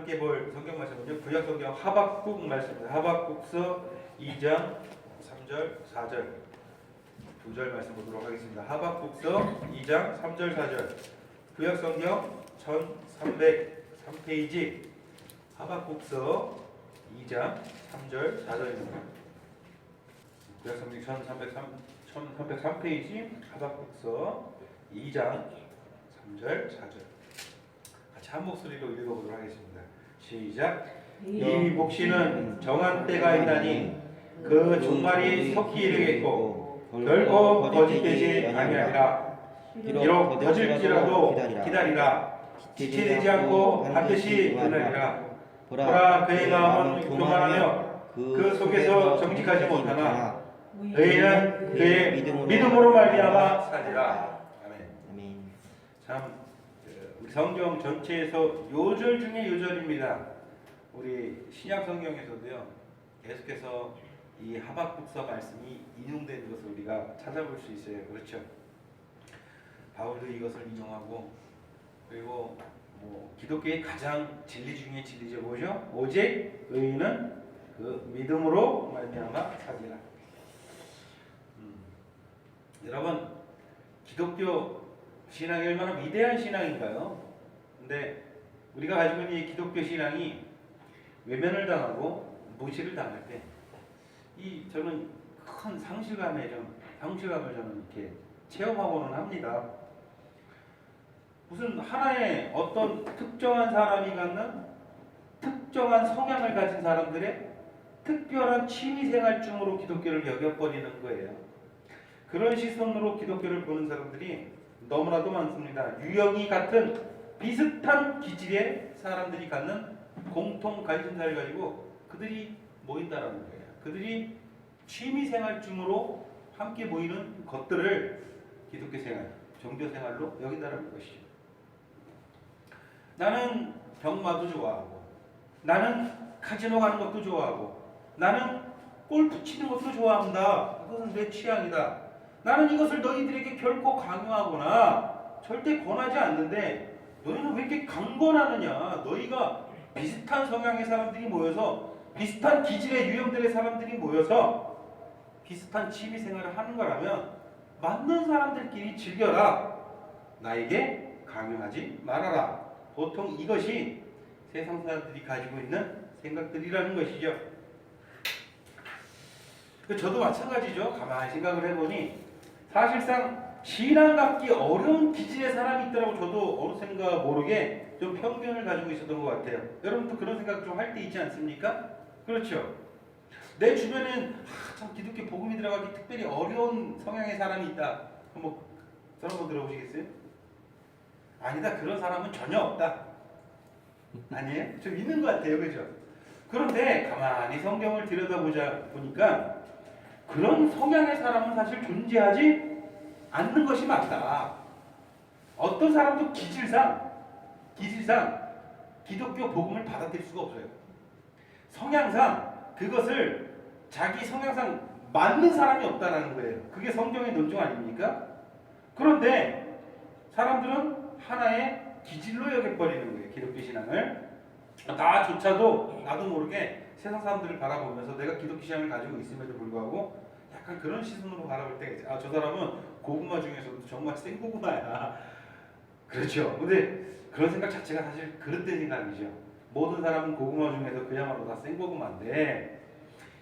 함께 볼 성경 말씀은요. 구약 성경 하박국 말씀입니다. 하박국서 2장 3절 4절 두 절 말씀 보도록 하겠습니다. 하박국서 2장 3절 4절 구약 성경 1303페이지 하박국서 2장 3절 4절입니다. 구약 성경 1303페이지 하박국서 2장 3절 4절 같이 한 목소리로 읽어보도록 하겠습니다. 시작. 이 몫이는 정한 때가 있나니 그 종말이 속히 이르겠고 결코 거짓되지 아니하리라. 비록 거질지라도 기다리라. 지체되지 않고 반드시 이르리라. 보라 그의 마음은 교만하며 그 속에서 정직하지 못하나 의인은 그의 믿음으로 말미암아 살리라. 아멘. 참 우리 성경 전체에서 요절 중에 요절입니다. 우리 신약 성경에서도요 계속해서 이 하박국서 말씀이 인용되는 것을 우리가 찾아볼 수 있어요. 그렇죠? 바울도 이것을 인용하고 그리고 기독교의 가장 진리 중에 진리죠. 뭐죠? 오직 의인은 그 믿음으로 말미암아 살리라. 여러분 기독교 신앙이 얼마나 위대한 신앙인가요? 근데 우리가 가지고 있는 이 기독교 신앙이 외면을 당하고 무시를 당할 때 저는 큰 상실감을 저는 이렇게 체험하고는 합니다. 무슨 하나의 어떤 특정한 사람이 갖는 특정한 성향을 가진 사람들의 특별한 취미생활증으로 기독교를 여겨버리는 거예요. 그런 시선으로 기독교를 보는 사람들이 너무나도 많습니다. 유형이 같은 비슷한 기질의 사람들이 갖는 공통 관심사를 가지고 그들이 모인다라는 거예요. 그들이 취미생활증으로 함께 모이는 것들을 기독교 생활, 종교 생활로 여긴다는 것이죠. 나는 병마도 좋아하고 나는 카지노 가는 것도 좋아하고 나는 골프 치는 것도 좋아한다. 그것은 내 취향이다. 나는 이것을 너희들에게 결코 강요하거나 절대 권하지 않는데 너희는 왜 이렇게 강권하느냐. 너희가 비슷한 성향의 사람들이 모여서 비슷한 기질의 유형들의 사람들이 모여서 비슷한 취미생활을 하는 거라면 맞는 사람들끼리 즐겨라. 나에게 강요하지 말아라. 보통 이것이 세상 사람들이 가지고 있는 생각들이라는 것이죠. 저도 마찬가지죠. 가만히 생각을 해보니 사실상 신앙 갖기 어려운 기질의 사람이 있더라고. 저도 어느샌가 모르게 좀 편견을 가지고 있었던 것 같아요. 여러분도 그런 생각 좀 할 때 있지 않습니까? 그렇죠. 내 주변엔 참 기독교 복음이 들어가기 특별히 어려운 성향의 사람이 있다. 한번 들어보시겠어요? 아니다. 그런 사람은 전혀 없다. 아니에요? 좀 있는 것 같아요. 그죠? 그런데 가만히 성경을 보니까 그런 성향의 사람은 사실 존재하지 않는 것이 맞다. 어떤 사람도 기질상 기독교 복음을 받아들일 수가 없어요. 성향상 그것을 자기 성향상 맞는 사람이 없다라는 거예요. 그게 성경의 논증 아닙니까? 그런데 사람들은 하나의 기질로 여겨버리는 거예요. 기독교 신앙을. 나조차도 나도 모르게 세상 사람들을 바라보면서 내가 기독교 신앙을 가지고 있음에도 불구하고 약간 그런 시선으로 바라볼 때가 있어요. 저 사람은 고구마 중에서도 정말 생고구마야. 그렇죠. 근데 그런 생각 자체가 사실 그릇된 생각이죠. 모든 사람은 고구마 중에서 그야말로 다 생고구마인데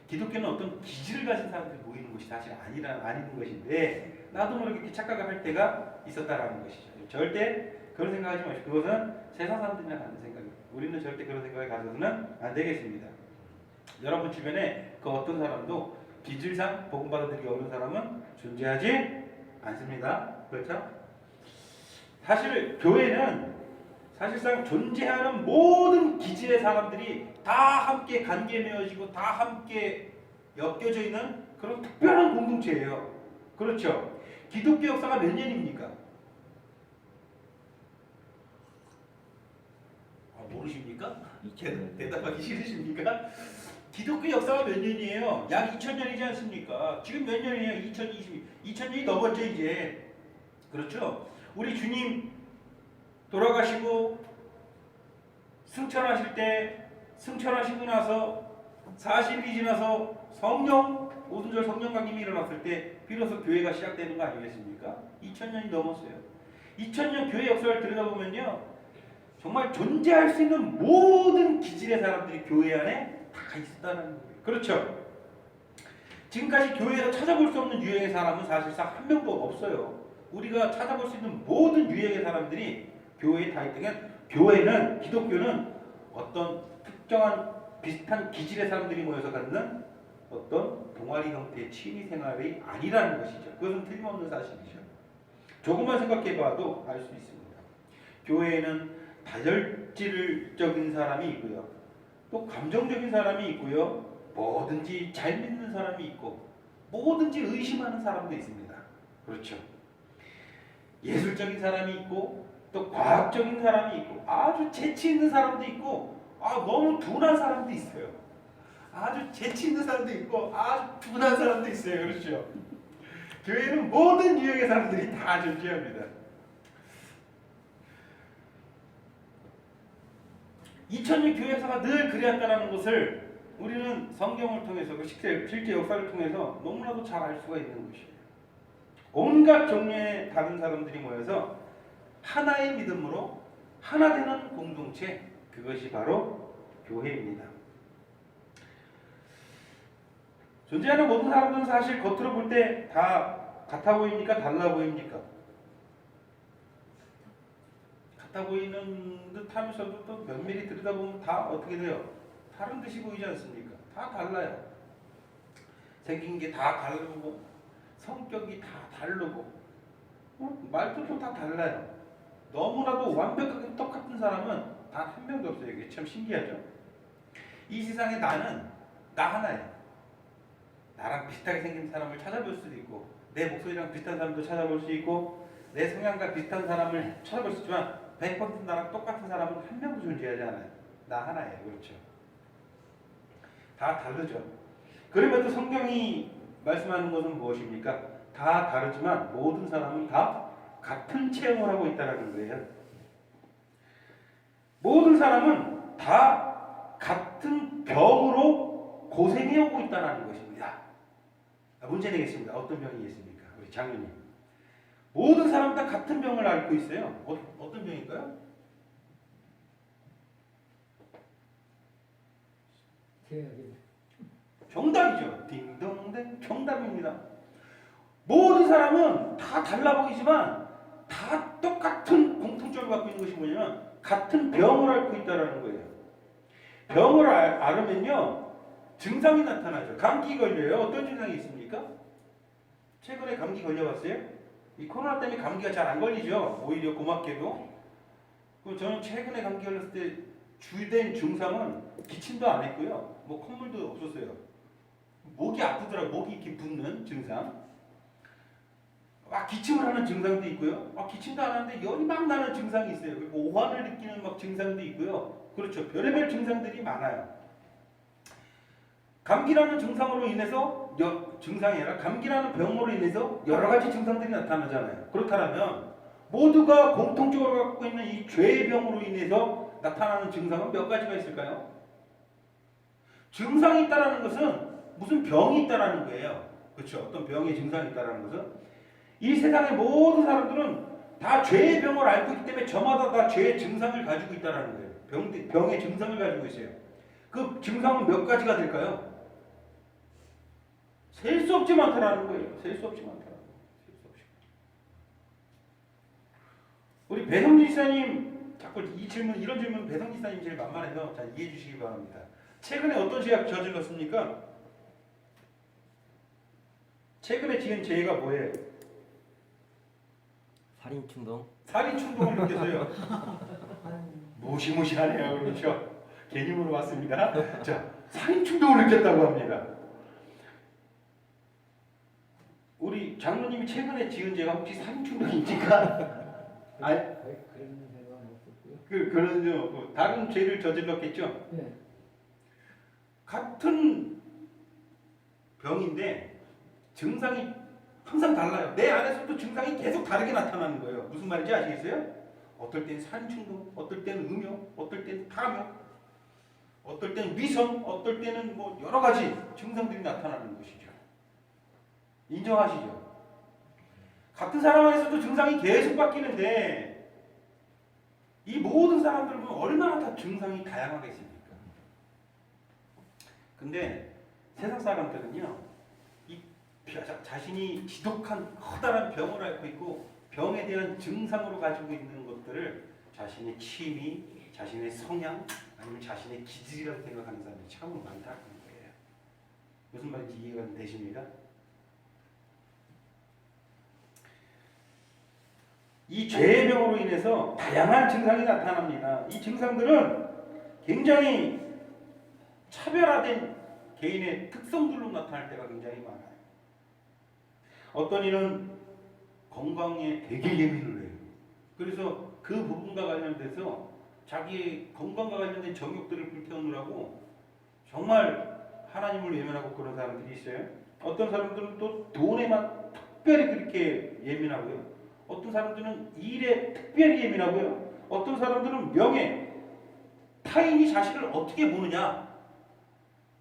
기독교는 어떤 기질을 가진 사람들이 모이는 것이 사실 아닌 것인데 나도 모르게 이렇게 착각을 할 때가 있었다라는 것이죠. 절대 그런 생각하지 마시고 그것은 세상 사람들이나 갖는 생각이에요. 우리는 절대 그런 생각을 가져서는 안 되겠습니다. 여러분 주변에 그 어떤 사람도 기질상 복음 받아들이기 어려운 사람은 존재하지 않습니다. 그렇죠? 사실 교회는 사실상 존재하는 모든 기질의 사람들이 다 함께 관계 맺어지고 다 함께 엮여져 있는 그런 특별한 공동체예요. 그렇죠? 기독교 역사가 몇 년입니까? 모르십니까? 대답하기 싫으십니까? 기독교 역사가 몇 년이에요? 약 2000년이지 않습니까? 지금 몇 년이에요? 2020년이 넘었죠 이제. 그렇죠? 우리 주님 돌아가시고 승천하시고 나서 40일이 지나서 성령 오순절 성령 강림이 일어났을 때 비로소 교회가 시작되는 거 아니겠습니까? 2000년이 넘었어요. 2000년 교회 역사를 들여다보면요, 정말 존재할 수 있는 모든 기질의 사람들이 교회 안에 다 있었다는 거예요. 그렇죠? 지금까지 교회에서 찾아볼 수 없는 유형의 사람은 사실상 한 명도 없어요. 우리가 찾아볼 수 있는 모든 유형의 사람들이 교회에 다 있다면, 교회는, 기독교는 어떤 특정한 비슷한 기질의 사람들이 모여서 갖는 어떤 동아리 형태의 취미 생활이 아니라는 것이죠. 그것은 틀림없는 사실이죠. 조금만 생각해봐도 알 수 있습니다. 교회에는 다혈질적인 사람이 있고요, 또 감정적인 사람이 있고요, 뭐든지 잘 믿는 사람이 있고 뭐든지 의심하는 사람도 있습니다. 그렇죠. 예술적인 사람이 있고 또 과학적인 사람이 있고 아주 재치 있는 사람도 있고 너무 둔한 사람도 있어요. 아주 재치 있는 사람도 있고 아주 둔한 사람도 있어요. 그렇죠. 교회는 모든 유형의 사람들이 다 존재합니다. 2000년 교회 역사가 늘 그래왔다는 것을 우리는 성경을 통해서, 실제 역사를 통해서 너무나도 잘 알 수가 있는 것이에요. 온갖 종류의 다른 사람들이 모여서 하나의 믿음으로 하나 되는 공동체, 그것이 바로 교회입니다. 존재하는 모든 사람들은 사실 겉으로 볼 때 다 같아 보입니까? 달라 보입니까? 같아 보이는 듯 하면서도 또 면밀히 들여다보면 다 어떻게 돼요? 다른 듯이 보이지 않습니까? 다 달라요. 생긴 게 다 다르고, 성격이 다 다르고, 말투도 다 달라요. 너무나도 완벽하게 똑같은 사람은 단 한 명도 없어요. 이게 참 신기하죠. 이 세상에 나는 나 하나예요. 나랑 비슷하게 생긴 사람을 찾아볼 수도 있고, 내 목소리랑 비슷한 사람도 찾아볼 수 있고, 내 성향과 비슷한 사람을 찾아볼 수 있지만 100% 나랑 똑같은 사람은 한 명도 존재하지 않아요. 나 하나예요. 그렇죠. 다 다르죠. 그럼에도 성경이 말씀하는 것은 무엇입니까? 다 다르지만 모든 사람은 다 같은 체험을 하고 있다는 거예요. 모든 사람은 다 같은 병으로 고생해오고 있다는 것입니다. 문제 내겠습니다. 어떤 병이겠습니까? 우리 장로님. 모든 사람 다 같은 병을 앓고 있어요. 어떤 병일까요? 정답이죠. 딩동댕, 정답입니다. 모든 사람은 다 달라 보이지만 다 똑같은 공통점을 갖고 있는 것이 뭐냐면 같은 병을 앓고 있다는 거예요. 병을 앓으면요, 증상이 나타나죠. 감기 걸려요. 어떤 증상이 있습니까? 최근에 감기 걸려봤어요? 이 코로나 때문에 감기가 잘 안 걸리죠. 오히려 고맙게도. 저는 최근에 감기 걸렸을 때 주된 증상은 기침도 안 했고요, 뭐 콧물도 없었어요. 목이 아프더라고요. 목이 이렇게 붓는 증상. 막 기침을 하는 증상도 있고요, 기침도 안 하는데 열이 막 나는 증상이 있어요. 그리고 오한을 느끼는 막 증상도 있고요. 그렇죠. 별의별 증상들이 많아요. 감기라는 증상으로 인해서, 증상이 아니라 감기라는 병으로 인해서 여러 가지 증상들이 나타나잖아요. 그렇다면 모두가 공통적으로 갖고 있는 이 죄의 병으로 인해서 나타나는 증상은 몇 가지가 있을까요? 증상이 있다는 것은 무슨 병이 있다는 거예요. 그렇죠. 어떤 병의 증상이 있다는 것은, 이 세상의 모든 사람들은 다 죄의 병을 앓고 있기 때문에 저마다 다 죄의 증상을 가지고 있다는 거예요. 병의 증상을 가지고 있어요. 그 증상은 몇 가지가 될까요? 셀 수 없이 많다라는 거예요. 셀 수 없이 많다라는 거예요. 우리 배성진 지사님, 자꾸 이런 질문 배성진 지사님 제일 만만해서 잘 이해해 주시기 바랍니다. 최근에 어떤 죄악 저질렀습니까? 최근에 지은 죄가 뭐예요? 살인 충동. 살인 충동을 느꼈어요. 무시무시하네요. 그렇죠? 괜히 물어봤습니다. 자, 살인 충동을 느꼈다고 합니다. 우리 장로님이 최근에 지은 죄가 혹시 살인 충동입니까? 그런 생각은 없었고요. 그런 다른 죄를 저질렀겠죠? 네. 같은 병인데 증상이 항상 달라요. 내 안에서도 증상이 계속 다르게 나타나는 거예요. 무슨 말인지 아시겠어요? 어떨 땐 산중독, 어떨 때는 음욕, 어떨 때는 탐욕, 어떨 때는 위선, 어떨 때는 뭐 여러 가지 증상들이 나타나는 것이죠. 인정하시죠? 같은 사람 안에서도 증상이 계속 바뀌는데 이 모든 사람들은 얼마나 다 증상이 다양하겠습니까? 근데 세상 사람들은요, 이 자신이 지독한 커다란 병을 앓고 있고 병에 대한 증상으로 가지고 있는 것들을 자신의 취미, 자신의 성향, 아니면 자신의 기질이라고 생각하는 사람이 참 많다는 거예요. 무슨 말인지 이해가 되십니까? 이 죄의 병으로 인해서 다양한 증상이 나타납니다. 이 증상들은 굉장히 차별화된 개인의 특성들로 나타날 때가 굉장히 많아요. 어떤 이는 건강에 되게 예민을 해요. 그래서 그 부분과 관련돼서 자기의 건강과 관련된 정욕들을 불태우느라고 정말 하나님을 외면하고 그런 사람들이 있어요. 어떤 사람들은 또 돈에만 특별히 그렇게 예민하고요. 어떤 사람들은 일에 특별히 예민하고요. 어떤 사람들은 명예, 타인이 자신을 어떻게 보느냐,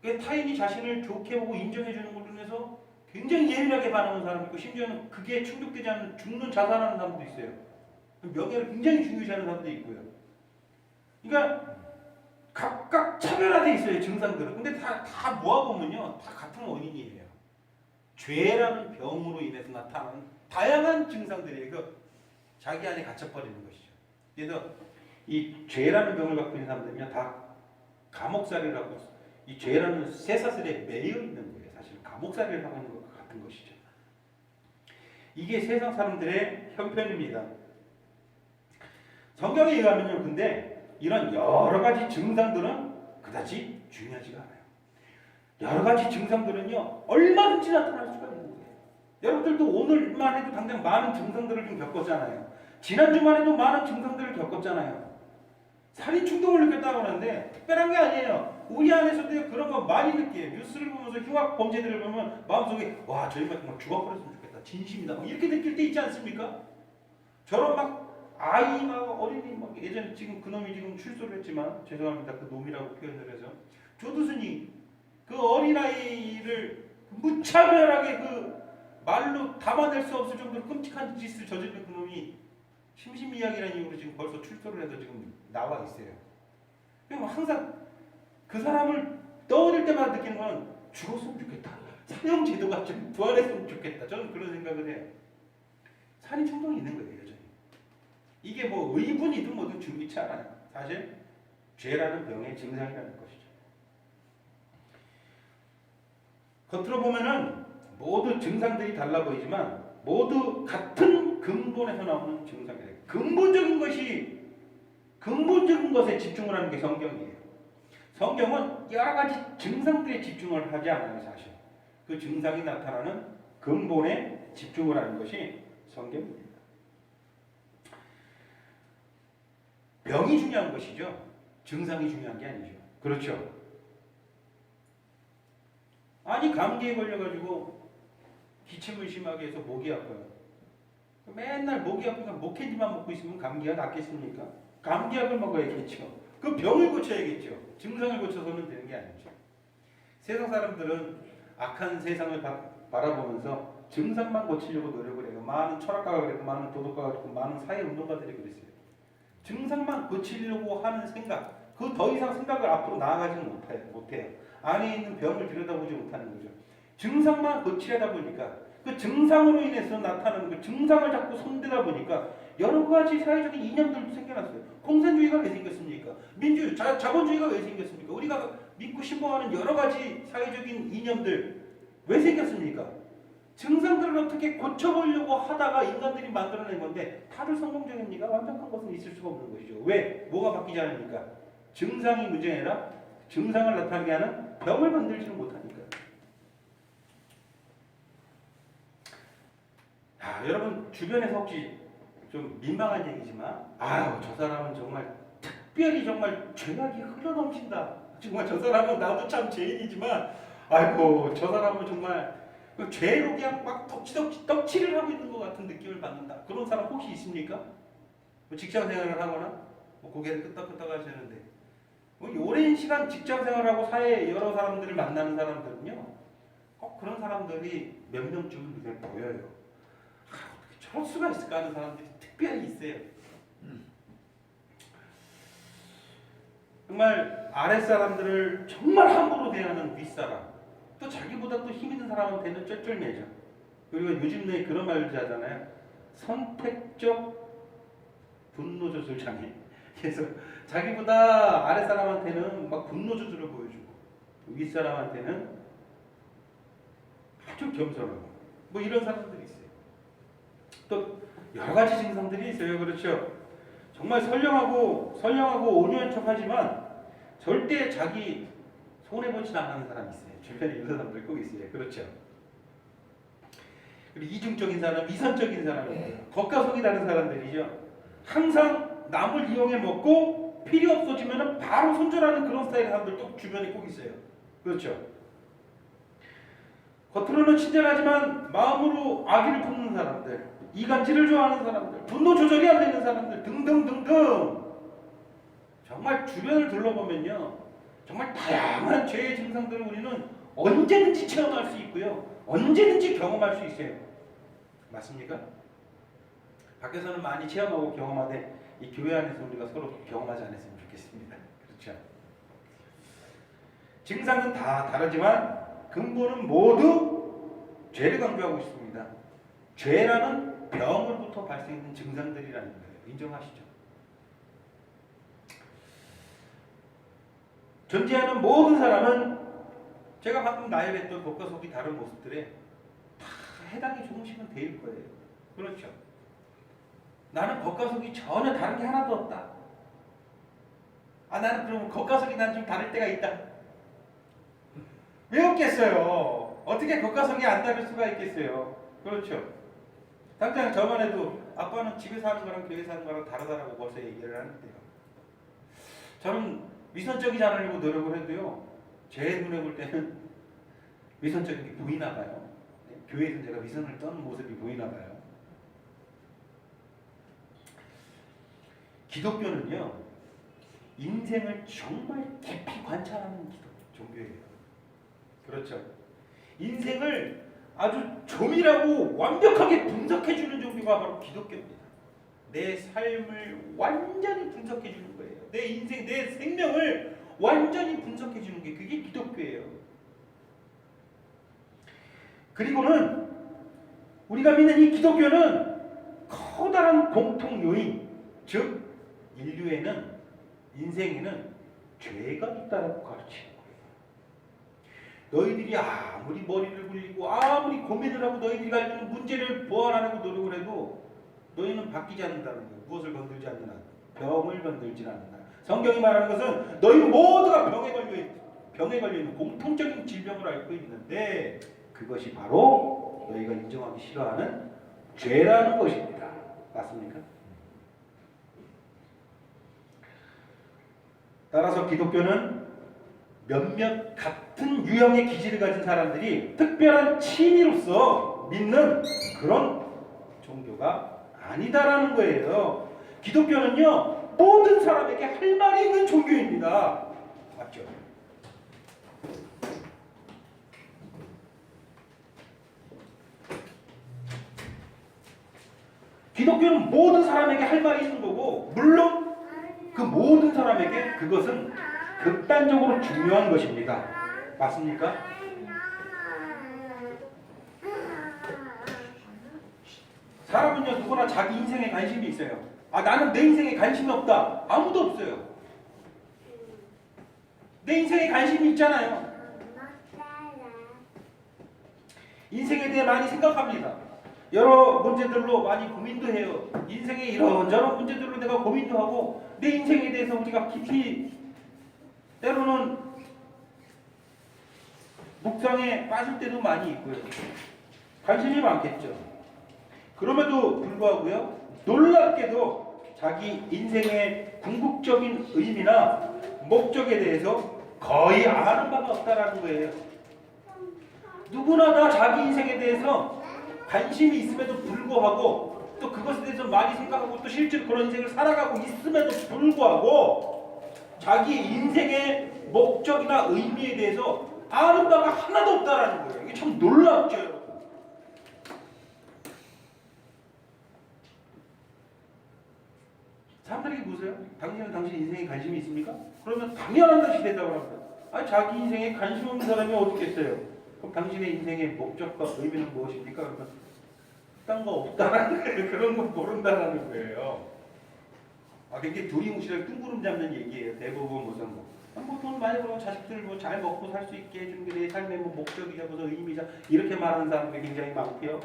타인이 자신을 좋게 보고 인정해주는 걸로 인해서 굉장히 예민하게 반응하는 사람이 있고, 심지어는 그게 충족되지 않는 죽는 자살하는 사람도 있어요. 명예를 굉장히 중요시하는 사람도 있고요. 그러니까 각각 차별화되어 있어요, 증상들은. 근데 다 모아보면요, 다 같은 원인이에요. 죄라는 병으로 인해서 나타나는 다양한 증상들이에요. 그 자기 안에 갇혀버리는 것이죠. 그래서 이 죄라는 병을 갖고 있는 사람들은요, 다 감옥살이를 하고 이 죄라는 쇠사슬에 매여 있는 거예요. 사실 감옥살이를 하고 있는 것과 같은 것이죠. 이게 세상 사람들의 형편입니다. 성경에 의하면요, 근데 이런 여러 가지 증상들은 그다지 중요하지가 않아요. 여러 가지 증상들은요, 얼마든지 나타날 수가 있는 거예요. 여러분들도 오늘만 해도 당장 많은 증상들을 좀 겪었잖아요. 지난주만 해도 많은 증상들을 겪었잖아요. 살인 충동을 느꼈다고 하는데 특별한 게 아니에요. 우리 안에서도 그런 거 많이 느껴요. 뉴스를 보면서 흉악 범죄들을 보면 마음속에 와, 저희가 정말 죽어버렸으면 좋겠다. 진심이다. 막 이렇게 느낄 때 있지 않습니까? 저런 막 아이 막 어린이 막 예전에 지금 그놈이 지금 출소를 했지만 죄송합니다. 그 놈이라고 표현을 해서 조두순이 그 어린아이를 무차별하게 그 말로 담아낼 수 없을 정도로 끔찍한 짓을 저지른 그놈이 심신미약이라는 이유로 지금 벌써 출소를 해서 지금 나와 있어요. 그럼 항상 그 사람을 떠올릴 때마다 느끼는 건 죽었으면 좋겠다. 사형제도가 좀 부활했으면 좋겠다. 저는 그런 생각을 해요. 살인 충동이 있는 거예요, 여전히. 이게 뭐 의분이든 뭐든 중요치 않아요. 사실 죄라는 병의 증상이라는 것이죠. 겉으로 보면은 모두 증상들이 달라 보이지만 모두 같은 근본에서 나오는 증상이에요. 근본적인 것에 집중을 하는 게 성경이에요. 성경은 여러 가지 증상들에 집중을 하지 않아요, 사실. 그 증상이 나타나는 근본에 집중을 하는 것이 성경입니다. 병이 중요한 것이죠. 증상이 중요한 게 아니죠. 그렇죠? 아니, 감기에 걸려가지고 기침을 심하게 해서 목이 아파요. 맨날 목이 아프니까 목캔디만 먹고 있으면 감기가 낫겠습니까? 감기약을 먹어야겠죠. 그 병을 고쳐야겠죠. 증상을 고쳐서는 되는 게 아니죠. 세상 사람들은 악한 세상을 바라보면서 증상만 고치려고 노력을 해요. 많은 철학가가 그랬고, 많은 도덕가가 그랬고, 많은 사회운동가들이 그랬어요. 증상만 고치려고 하는 생각, 그 더 이상 생각을 앞으로 나아가지는 못해요. 안에 있는 병을 들여다보지 못하는 거죠. 증상만 고치려다 보니까 그 증상으로 인해서 나타나는 그 증상을 자꾸 손대다 보니까 여러 가지 사회적인 이념들도 생겨났어요. 공산주의가 왜 생겼습니까? 민주주의, 자본주의가 왜 생겼습니까? 우리가 믿고 신봉하는 여러 가지 사회적인 이념들 왜 생겼습니까? 증상들을 어떻게 고쳐보려고 하다가 인간들이 만들어낸 건데 다들 성공적입니까? 완벽한 것은 있을 수가 없는 것이죠. 왜? 뭐가 바뀌지 않으니까? 증상이 문제가 아니라 증상을 나타나게 하는 병을 만들지는 못하니까. 여러분 주변에서 혹시 좀 민망한 얘기지만 아유, 저 사람은 정말 특별히 정말 죄악이 흘러넘친다. 정말 저 사람은 나도 참 죄인이지만 아이고, 저 사람은 정말 그 죄로 그냥 막 떡칠을 하고 있는 것 같은 느낌을 받는다. 그런 사람 혹시 있습니까? 뭐 직장 생활을 하거나 뭐 고개를 끄덕끄덕 하시는데 뭐 오랜 시간 직장 생활하고 사회에 여러 사람들을 만나는 사람들은요 꼭 그런 사람들이 몇 명쯤 눈에 보여요. 어떻게 저럴 수가 있을까 하는 사람들이 특별히 있어요. 정말 아랫사람들을 정말 함부로 대하는 윗사람, 또 자기보다 또 힘 있는 사람한테는 쩔쩔매죠. 그리고 요즘 내 그런 말도 하잖아요. 선택적 분노 조절 장애. 그래서 자기보다 아랫사람한테는 막 분노 조절을 보여주고 윗사람한테는 아주 겸손하고 뭐 이런 사람들이 있어요. 또 여러 가지 증상들이 있어요. 그렇죠? 정말 선량하고 온유한 척하지만 절대 자기 손해보지 않는 사람이 있어요. 주변에 이런 사람들 꼭 있어요. 그렇죠? 그리고 이중적인 사람, 이선적인 사람, 겉과 속이 다른 사람들이죠. 항상 남을 이용해 먹고 필요 없어지면 바로 손절하는 그런 스타일의 사람들도 주변에 꼭 있어요. 그렇죠? 겉으로는 친절하지만 마음으로 악의를 품는 사람들, 이간질을 좋아하는 사람들, 분노 조절이 안 되는 사람들 등등등등. 정말 주변을 둘러보면요, 정말 다양한 죄의 증상들을 우리는 언제든지 체험할 수 있고요, 언제든지 경험할 수 있어요. 맞습니까? 밖에서는 많이 체험하고 경험하되 이 교회 안에서 우리가 서로 경험하지 않았으면 좋겠습니다. 그렇죠? 증상은 다 다르지만 근본은 모두 죄를 강조하고 있습니다. 죄라는 병으로부터 발생하는 증상들이라는 거예요. 인정하시죠? 존재하는 모든 사람은 제가 방금 나열했던 겉과 속이 다른 모습들에 다 해당이 조금씩은 될 거예요. 그렇죠? 나는 겉과 속이 전혀 다른 게 하나도 없다. 아, 나는 그럼 겉과 속이 난 좀 다를 때가 있다. 왜 없겠어요? 어떻게 겉과 속이 안 다를 수가 있겠어요? 그렇죠? 당장 저번에도 아빠는 집에 사는 거랑 교회 사는 거랑 다르다라고 벌써 얘기를 하는데요. 저는 위선적이지 않으려고 노력을 해도요, 제 눈에 볼 때는 위선적인 게 보이나 봐요. 교회에서 제가 위선을 떠는 모습이 보이나 봐요. 기독교는요, 인생을 정말 깊이 관찰하는 종교예요. 그렇죠? 인생을 아주 조밀하고 완벽하게 분석해주는 종교가 바로 기독교입니다. 내 삶을 완전히 분석해주는 거예요. 내 인생, 내 생명을 완전히 분석해주는 게 그게 기독교예요. 그리고는 우리가 믿는 이 기독교는 커다란 공통 요인, 즉 인류에는, 인생에는 죄가 있다라고 가르치는 거예요. 너희들이 아무리 머리를 굴리고 아무리 고민을 하고 너희들이 가지고 문제를 보완하려고 노력을 해도 너희는 바뀌지 않는다는 거예요. 무엇을 건들지 않는 한, 병을 건들지 않는다. 성경이 말하는 것은 너희 모두가 병에 걸려 있는 공통적인 질병을 앓고 있는데 그것이 바로 너희가 인정하기 싫어하는 죄라는 것입니다. 맞습니까? 따라서 기독교는 몇몇 같은 유형의 기질을 가진 사람들이 특별한 취미로서 믿는 그런 종교가 아니다라는 거예요. 기독교는요, 모든 사람에게 할 말이 있는 종교입니다. 맞죠? 기독교는 모든 사람에게 할 말이 있는 거고, 물론 그 모든 사람에게 그것은 극단적으로 중요한 것입니다. 맞습니까? 사람은요, 누구나 자기 인생에 관심이 있어요. 아, 나는 내 인생에 관심이 없다. 아무도 없어요. 내 인생에 관심이 있잖아요. 인생에 대해 많이 생각합니다. 여러 문제들로 많이 고민도 해요. 인생의 이런저런 문제들로 내가 고민도 하고 내 인생에 대해서 우리가 깊이 때로는 묵상에 빠질 때도 많이 있고요. 관심이 많겠죠. 그럼에도 불구하고요, 놀랍게도 자기 인생의 궁극적인 의미나 목적에 대해서 거의 아는 바가 없다라는 거예요. 누구나 다 자기 인생에 대해서 관심이 있음에도 불구하고 또 또 그것에 대해서 많이 생각하고 또 실제로 그런 인생을 살아가고 있음에도 불구하고 자기의 인생의 목적이나 의미에 대해서 아는 바가 하나도 없다라는 거예요. 이게 참 놀랍죠, 여러분. 사람들에게 묻어요. 당신은 당신 인생에 관심이 있습니까? 그러면 당연한 듯이 대답을 합니다. 아니, 자기 인생에 관심 없는 사람이 어딨겠어요? 그럼 당신의 인생의 목적과 의미는 무엇입니까? 그러면 딴 거 없다라는 거예요. 그런 거 모른다라는 거예요. 굉장히 두리뭉실하게 뜬구름 잡는 얘기예요. 대부분 무슨 돈 많이 벌고 자식들 잘 먹고 살 수 있게 해주는 게 내 삶의 목적이자 무슨 의미자 이렇게 말하는 사람들이 굉장히 많고요.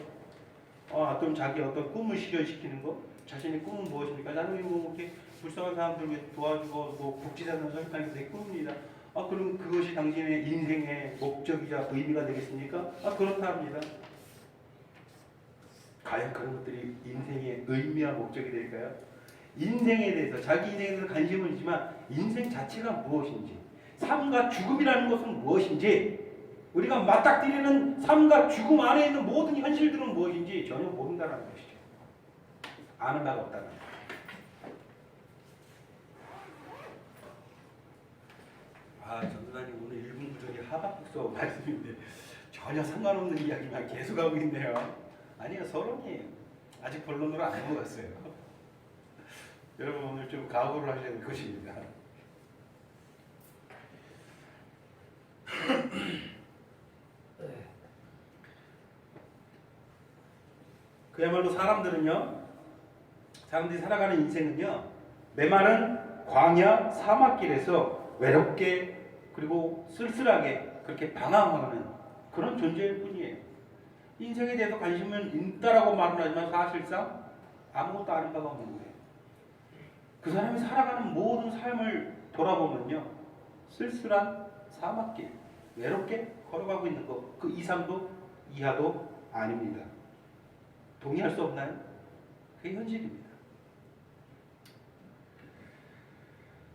좀 자기 어떤 꿈을 실현시키는 거, 자신의 꿈은 무엇입니까? 나는 이렇게 불쌍한 사람들 위해 도와주고 복지사는 설탕이 내 꿈입니다. 그럼 그것이 당신의 인생의 목적이자 의미가 되겠습니까? 그렇다 합니다. 과연 그런 것들이 인생의 의미와 목적이 될까요? 인생에 대해서 자기 인생에 대해서 관심은 있지만 인생 자체가 무엇인지, 삶과 죽음이라는 것은 무엇인지, 우리가 맞닥뜨리는 삶과 죽음 안에 있는 모든 현실들은 무엇인지 전혀 모른다는 것이죠. 아는 바가 없다는 거예요. 전도사님 오늘 1분 구절이 하박국서 말씀인데 전혀 상관없는 이야기만 계속하고 있네요. 아니요, 서론이에요. 아직 본론으로 안 넘어갔어요. 여러분 오늘 좀 각오를 하셔야 될 것입니다. 그야말로 사람들이 살아가는 인생은요, 메마른 광야 사막길에서 외롭게 그리고 쓸쓸하게 그렇게 방황하는 그런 존재일 뿐이에요. 인생에 대해서 관심은 있다라고 말은 하지만 사실상 아무것도 아는 바가 없는 거예요. 그 사람이 살아가는 모든 삶을 돌아보면요, 쓸쓸한 사막길, 외롭게 걸어가고 있는 것, 그 이상도 이하도 아닙니다. 동의할 수 없나요? 그게 현실입니다.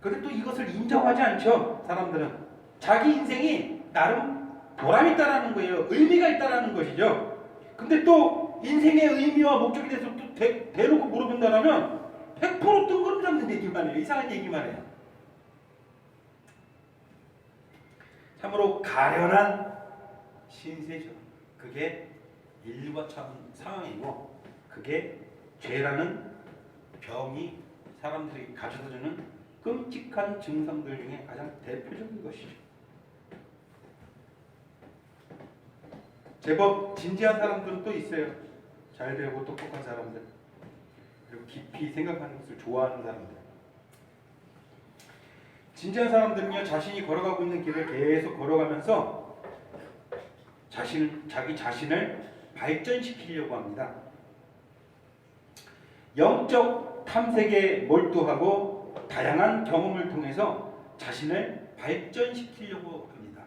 그런데 또 이것을 인정하지 않죠. 사람들은 자기 인생이 나름 보람이 있다라는 거예요. 의미가 있다라는 것이죠. 근데 또 인생의 의미와 목적에 대해서 또 대놓고 물어본다면 100% 뜬구름 잡는 얘기만 해요. 이상한 얘기만 해요. 참으로 가련한 신세죠. 그게 인류가 처한 상황이고, 그게 죄라는 병이 사람들이 가져다주는 끔찍한 증상들 중에 가장 대표적인 것이죠. 제법 진지한 사람들은 또 있어요. 잘 배우고 똑똑한 사람들, 그리고 깊이 생각하는 것을 좋아하는 사람들. 진지한 사람들은요, 자신이 걸어가고 있는 길을 계속 걸어가면서 자기 자신을 발전시키려고 합니다. 영적 탐색에 몰두하고 다양한 경험을 통해서 자신을 발전시키려고 합니다.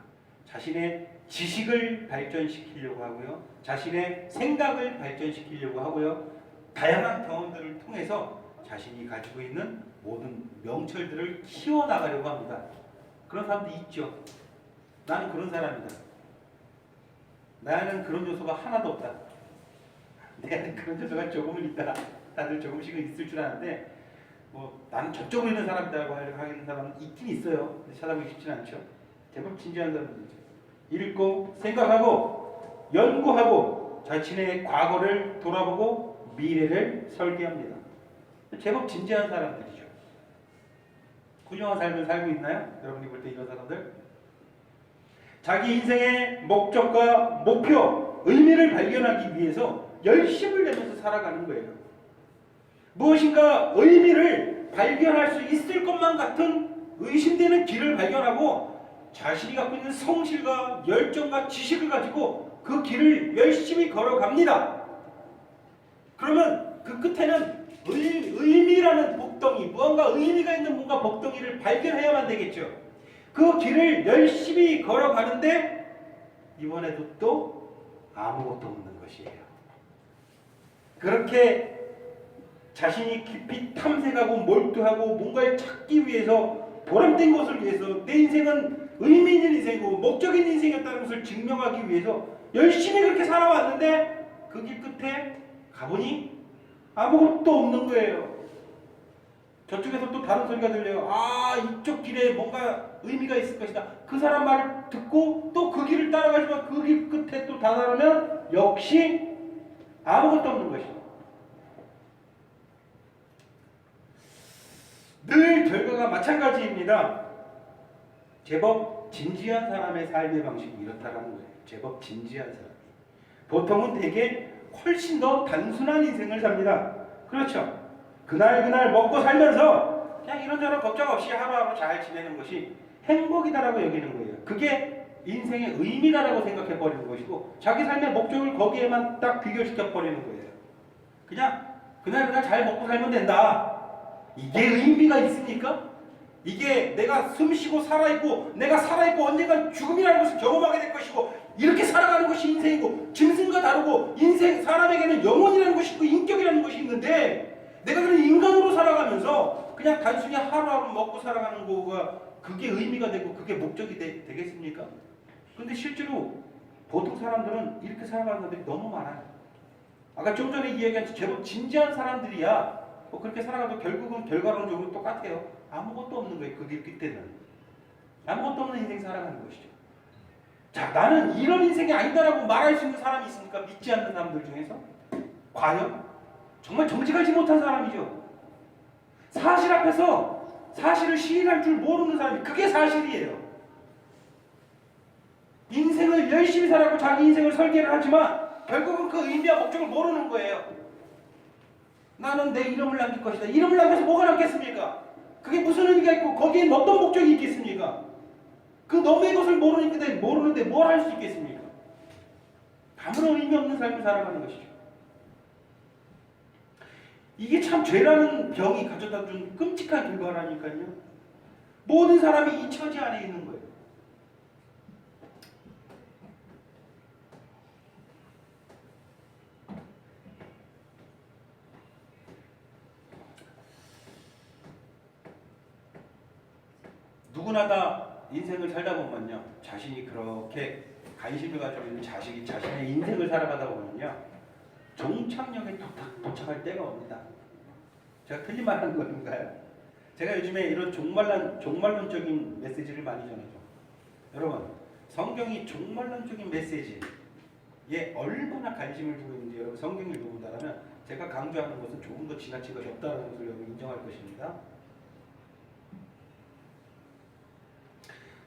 자신의 지식을 발전시키려고 하고요, 자신의 생각을 발전시키려고 하고요, 다양한 경험들을 통해서 자신이 가지고 있는 모든 명철들을 키워나가려고 합니다. 그런 사람도 있죠. 나는 그런 사람이다. 나는 그런 요소가 하나도 없다. 내가 그런 요소가 조금은 있다. 다들 조금씩은 있을 줄 아는데 나는 저쪽으로 있는 사람이라고 하는 사람은 있긴 있어요. 근데 찾아보기 쉽진 않죠. 제법 진지한 사람들이죠. 읽고 생각하고 연구하고 자신의 과거를 돌아보고 미래를 설계합니다. 제법 진지한 사람들이죠. 훌륭한 삶을 살고 있나요? 여러분이 볼 때 이런 사람들? 자기 인생의 목적과 목표, 의미를 발견하기 위해서 열심을 내면서 살아가는 거예요. 무엇인가 의미를 발견할 수 있을 것만 같은 의심되는 길을 발견하고 자신이 갖고 있는 성실과 열정과 지식을 가지고 그 길을 열심히 걸어갑니다. 그러면 그 끝에는 의미라는 복덩이, 무언가 의미가 있는 뭔가 복덩이를 발견해야만 되겠죠. 그 길을 열심히 걸어가는데 이번에도 또 아무것도 없는 것이에요. 그렇게 자신이 깊이 탐색하고 몰두하고 뭔가를 찾기 위해서, 보람된 것을 위해서, 내 인생은 의미 있는 인생이고 목적 있는 인생이었다는 것을 증명하기 위해서 열심히 그렇게 살아왔는데 그 길 끝에 가보니 아무것도 없는 거예요. 저쪽에서 또 다른 소리가 들려요. 아, 이쪽 길에 뭔가 의미가 있을 것이다. 그 사람 말을 듣고 또 그 길을 따라가지만 그 길 끝에 또 다다르면 역시 아무것도 없는 것이다. 늘 결과가 마찬가지입니다. 제법 진지한 사람의 삶의 방식이 이렇다라는 거예요. 제법 진지한 사람이. 보통은 되게 훨씬 더 단순한 인생을 삽니다. 그렇죠? 그날 먹고 살면서 그냥 이런저런 걱정 없이 하루하루 잘 지내는 것이 행복이다라고 여기는 거예요. 그게 인생의 의미다라고 생각해 버리는 것이고 자기 삶의 목적을 거기에만 딱 비교시켜 버리는 거예요. 그냥 그날 잘 먹고 살면 된다. 이게 의미가 있습니까? 이게 내가 숨쉬고 살아있고 내가 살아있고 언젠가 죽음이라는 것을 경험하게 될 것이고 이렇게 살아가는 것이 인생이고 짐승과 다르고 인생 사람에게는 영혼이라는 것이 있고 인격이라는 것이 있는데 내가 그런 인간으로 살아가면서 그냥 단순히 하루하루 먹고 살아가는 거가 그게 의미가 되고 그게 목적이 되겠습니까? 그런데 실제로 보통 사람들은 이렇게 살아가는 사람들이 너무 많아요. 아까 좀 전에 이야기한 제법 진지한 사람들이야 뭐 그렇게 살아가도 결국은 결과론적으로 똑같아요. 아무것도 없는 거예요. 그 길 끝에는. 아무것도 없는 인생 살아가는 것이죠. 자, 나는 이런 인생이 아니다라고 말할 수 있는 사람이 있습니까? 믿지 않는 사람들 중에서? 과연? 정말 정직하지 못한 사람이죠. 사실 앞에서 사실을 시인할 줄 모르는 사람이 그게 사실이에요. 인생을 열심히 살아고 자기 인생을 설계를 하지만 결국은 그 의미와 목적을 모르는 거예요. 나는 내 이름을 남길 것이다. 이름을 남겨서 뭐가 남겠습니까? 그게 무슨 의미가 있고 거기에 어떤 목적이 있겠습니까? 그 너의 것을 모르는데 뭘 할 수 있겠습니까? 아무런 의미 없는 삶을 살아가는 것이죠. 이게 참 죄라는 병이 가져다 준 끔찍한 결과라니까요. 모든 사람이 이 처지 안에 있는 거예요. 누구나 다 인생을 살다 보면요, 자신이 그렇게 관심을 가지고 있는 자식이 자신의 인생을 살아가다 보면요, 종착역에 도착할 때가 옵니다. 제가 틀린 말 하는 건가요? 제가 요즘에 이런 종말론적인 메시지를 많이 전하죠. 여러분, 성경이 종말론적인 메시지에 얼마나 관심을 두고 있는지 여러분 성경 읽어본다면 제가 강조하는 것은 조금 더 지나친 것이 없다는 것을 여러분 인정할 것입니다.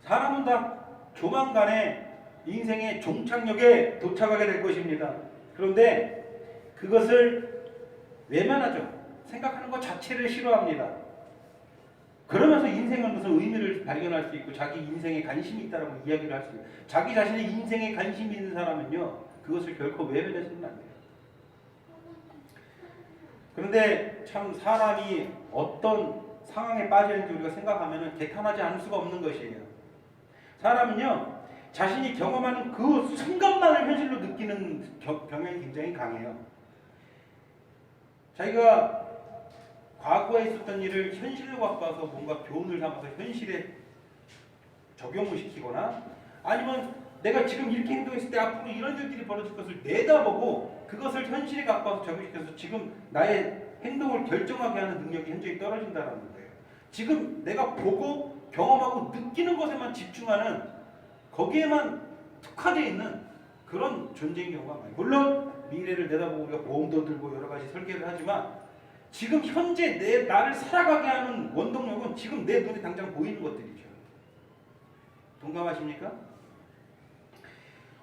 사람은 다 조만간에 인생의 종착역에 도착하게 될 것입니다. 그런데 그것을 외면하죠. 생각하는 것 자체를 싫어합니다. 그러면서 인생은 무슨 의미를 발견할 수 있고 자기 인생에 관심이 있다라고 이야기를 할 수 있어요. 자기 자신의 인생에 관심이 있는 사람은요, 그것을 결코 외면해서는 안 돼요. 그런데 참 사람이 어떤 상황에 빠지는지 우리가 생각하면 개탄하지 않을 수가 없는 것이에요. 사람은요, 자신이 경험하는 그 순간만을 현실로 느끼는 경향이 굉장히 강해요. 자기가 과거에 있었던 일을 현실로 갖고 와서 뭔가 교훈을 삼아서 현실에 적용을 시키거나 아니면 내가 지금 이렇게 행동했을 때 앞으로 이런 일들이 벌어질 것을 내다보고 그것을 현실에 갖고 와서 적용시켜서 지금 나의 행동을 결정하게 하는 능력이 현저히 떨어진다는 거예요. 지금 내가 보고 경험하고 느끼는 것에만 집중하는 거기에만 특화되어 있는 그런 존재인 경우가 많아요. 물론 미래를 내다보고 우리가 보험도 들고 여러 가지 설계를 하지만 지금 현재 나를 살아가게 하는 원동력은 지금 내 눈에 당장 보이는 것들이죠. 동감하십니까?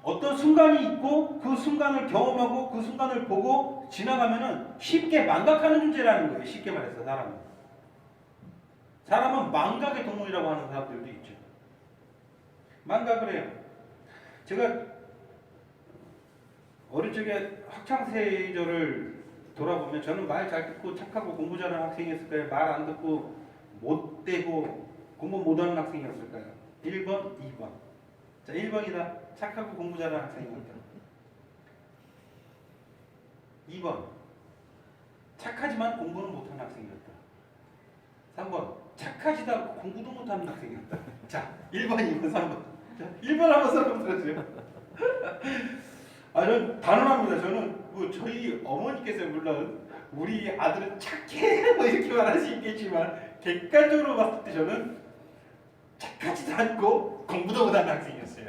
어떤 순간이 있고 그 순간을 경험하고 그 순간을 보고 지나가면은 쉽게 망각하는 존재라는 거예요. 쉽게 말해서 사람은 망각의 동물이라고 하는 사람들도 있죠. 망각을 해요. 제가 어릴 적에 학창시절을 돌아보면 저는 말 잘 듣고 착하고 공부 잘하는 학생이었을까요? 말 안 듣고 못되고 공부 못하는 학생이었을까요? 1번, 2번. 자, 1번이다. 착하고 공부 잘하는 학생이었다. 2번. 착하지만 공부는 못하는 학생이었다. 3번. 착하지도 않고 공부도 못하는 학생이었다. 자, 1번, 2번, 3번. 자, 1번 한번 설명 들어주세요. 저는 단언합니다. 저는 뭐 저희 어머니께서 물론 우리 아들은 착해 뭐 이렇게 말할 수 있겠지만 객관적으로 봤을 때 저는 착하지도 않고 공부도 못하는 학생이었어요.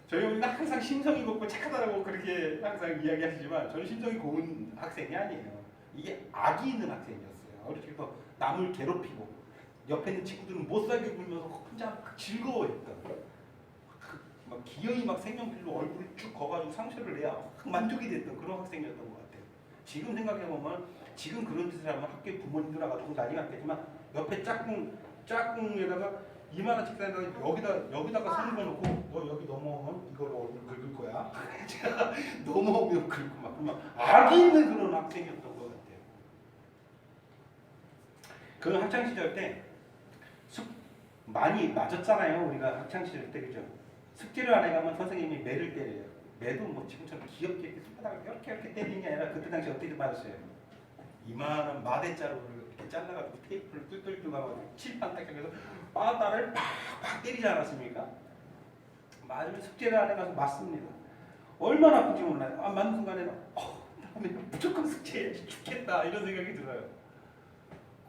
저희 어머니는 항상 심성이 곱고 착하다라고 그렇게 항상 이야기하시지만 저는 심성이 고운 학생이 아니에요. 이게 악이 있는 학생이었어요. 어릴 때부터 남을 괴롭히고 옆에 있는 친구들은 못 살게 굴면서 혼자 즐거워했던 막 기어이 막 색연필로 얼굴을 쭉 거가지고 상처를 내야 만족이 됐던 그런 학생이었던 것 같아요. 지금 생각해보면 지금 그런 짓을 하면 학교에 부모님들 와가지고 난리 났겠지만 옆에 짝꿍에다가 이만한 책상에다가 여기다가 손을 넣고 너 여기 넘어오면 이걸로 얼굴 긁을 거야. 제가 넘어오면 긁고 막 그러면 악이 있는 그런 학생이었던 것 같아요. 그 학창 시절 때 많이 맞았잖아요. 우리가 학창 시절 때 그죠? 숙제를 안 해가면 선생님이 매를 때려요. 매도 뭐 지금처럼 귀엽게 이렇게 손바닥을 이렇게 때리는 게 아니라 그때 당시 어떻게 맞았어요? 이만한 마대자루를 이렇게 잘라가지고 테이프를 뚫뚫 가가지고 칠판 딱 해서 바다를 팍팍 때리지 않았습니까? 맞으면 숙제를 안 해가서 맞습니다. 얼마나 아픈지 몰라요. 맞는 순간에는 다음에 무조건 숙제해야지 죽겠다 이런 생각이 들어요.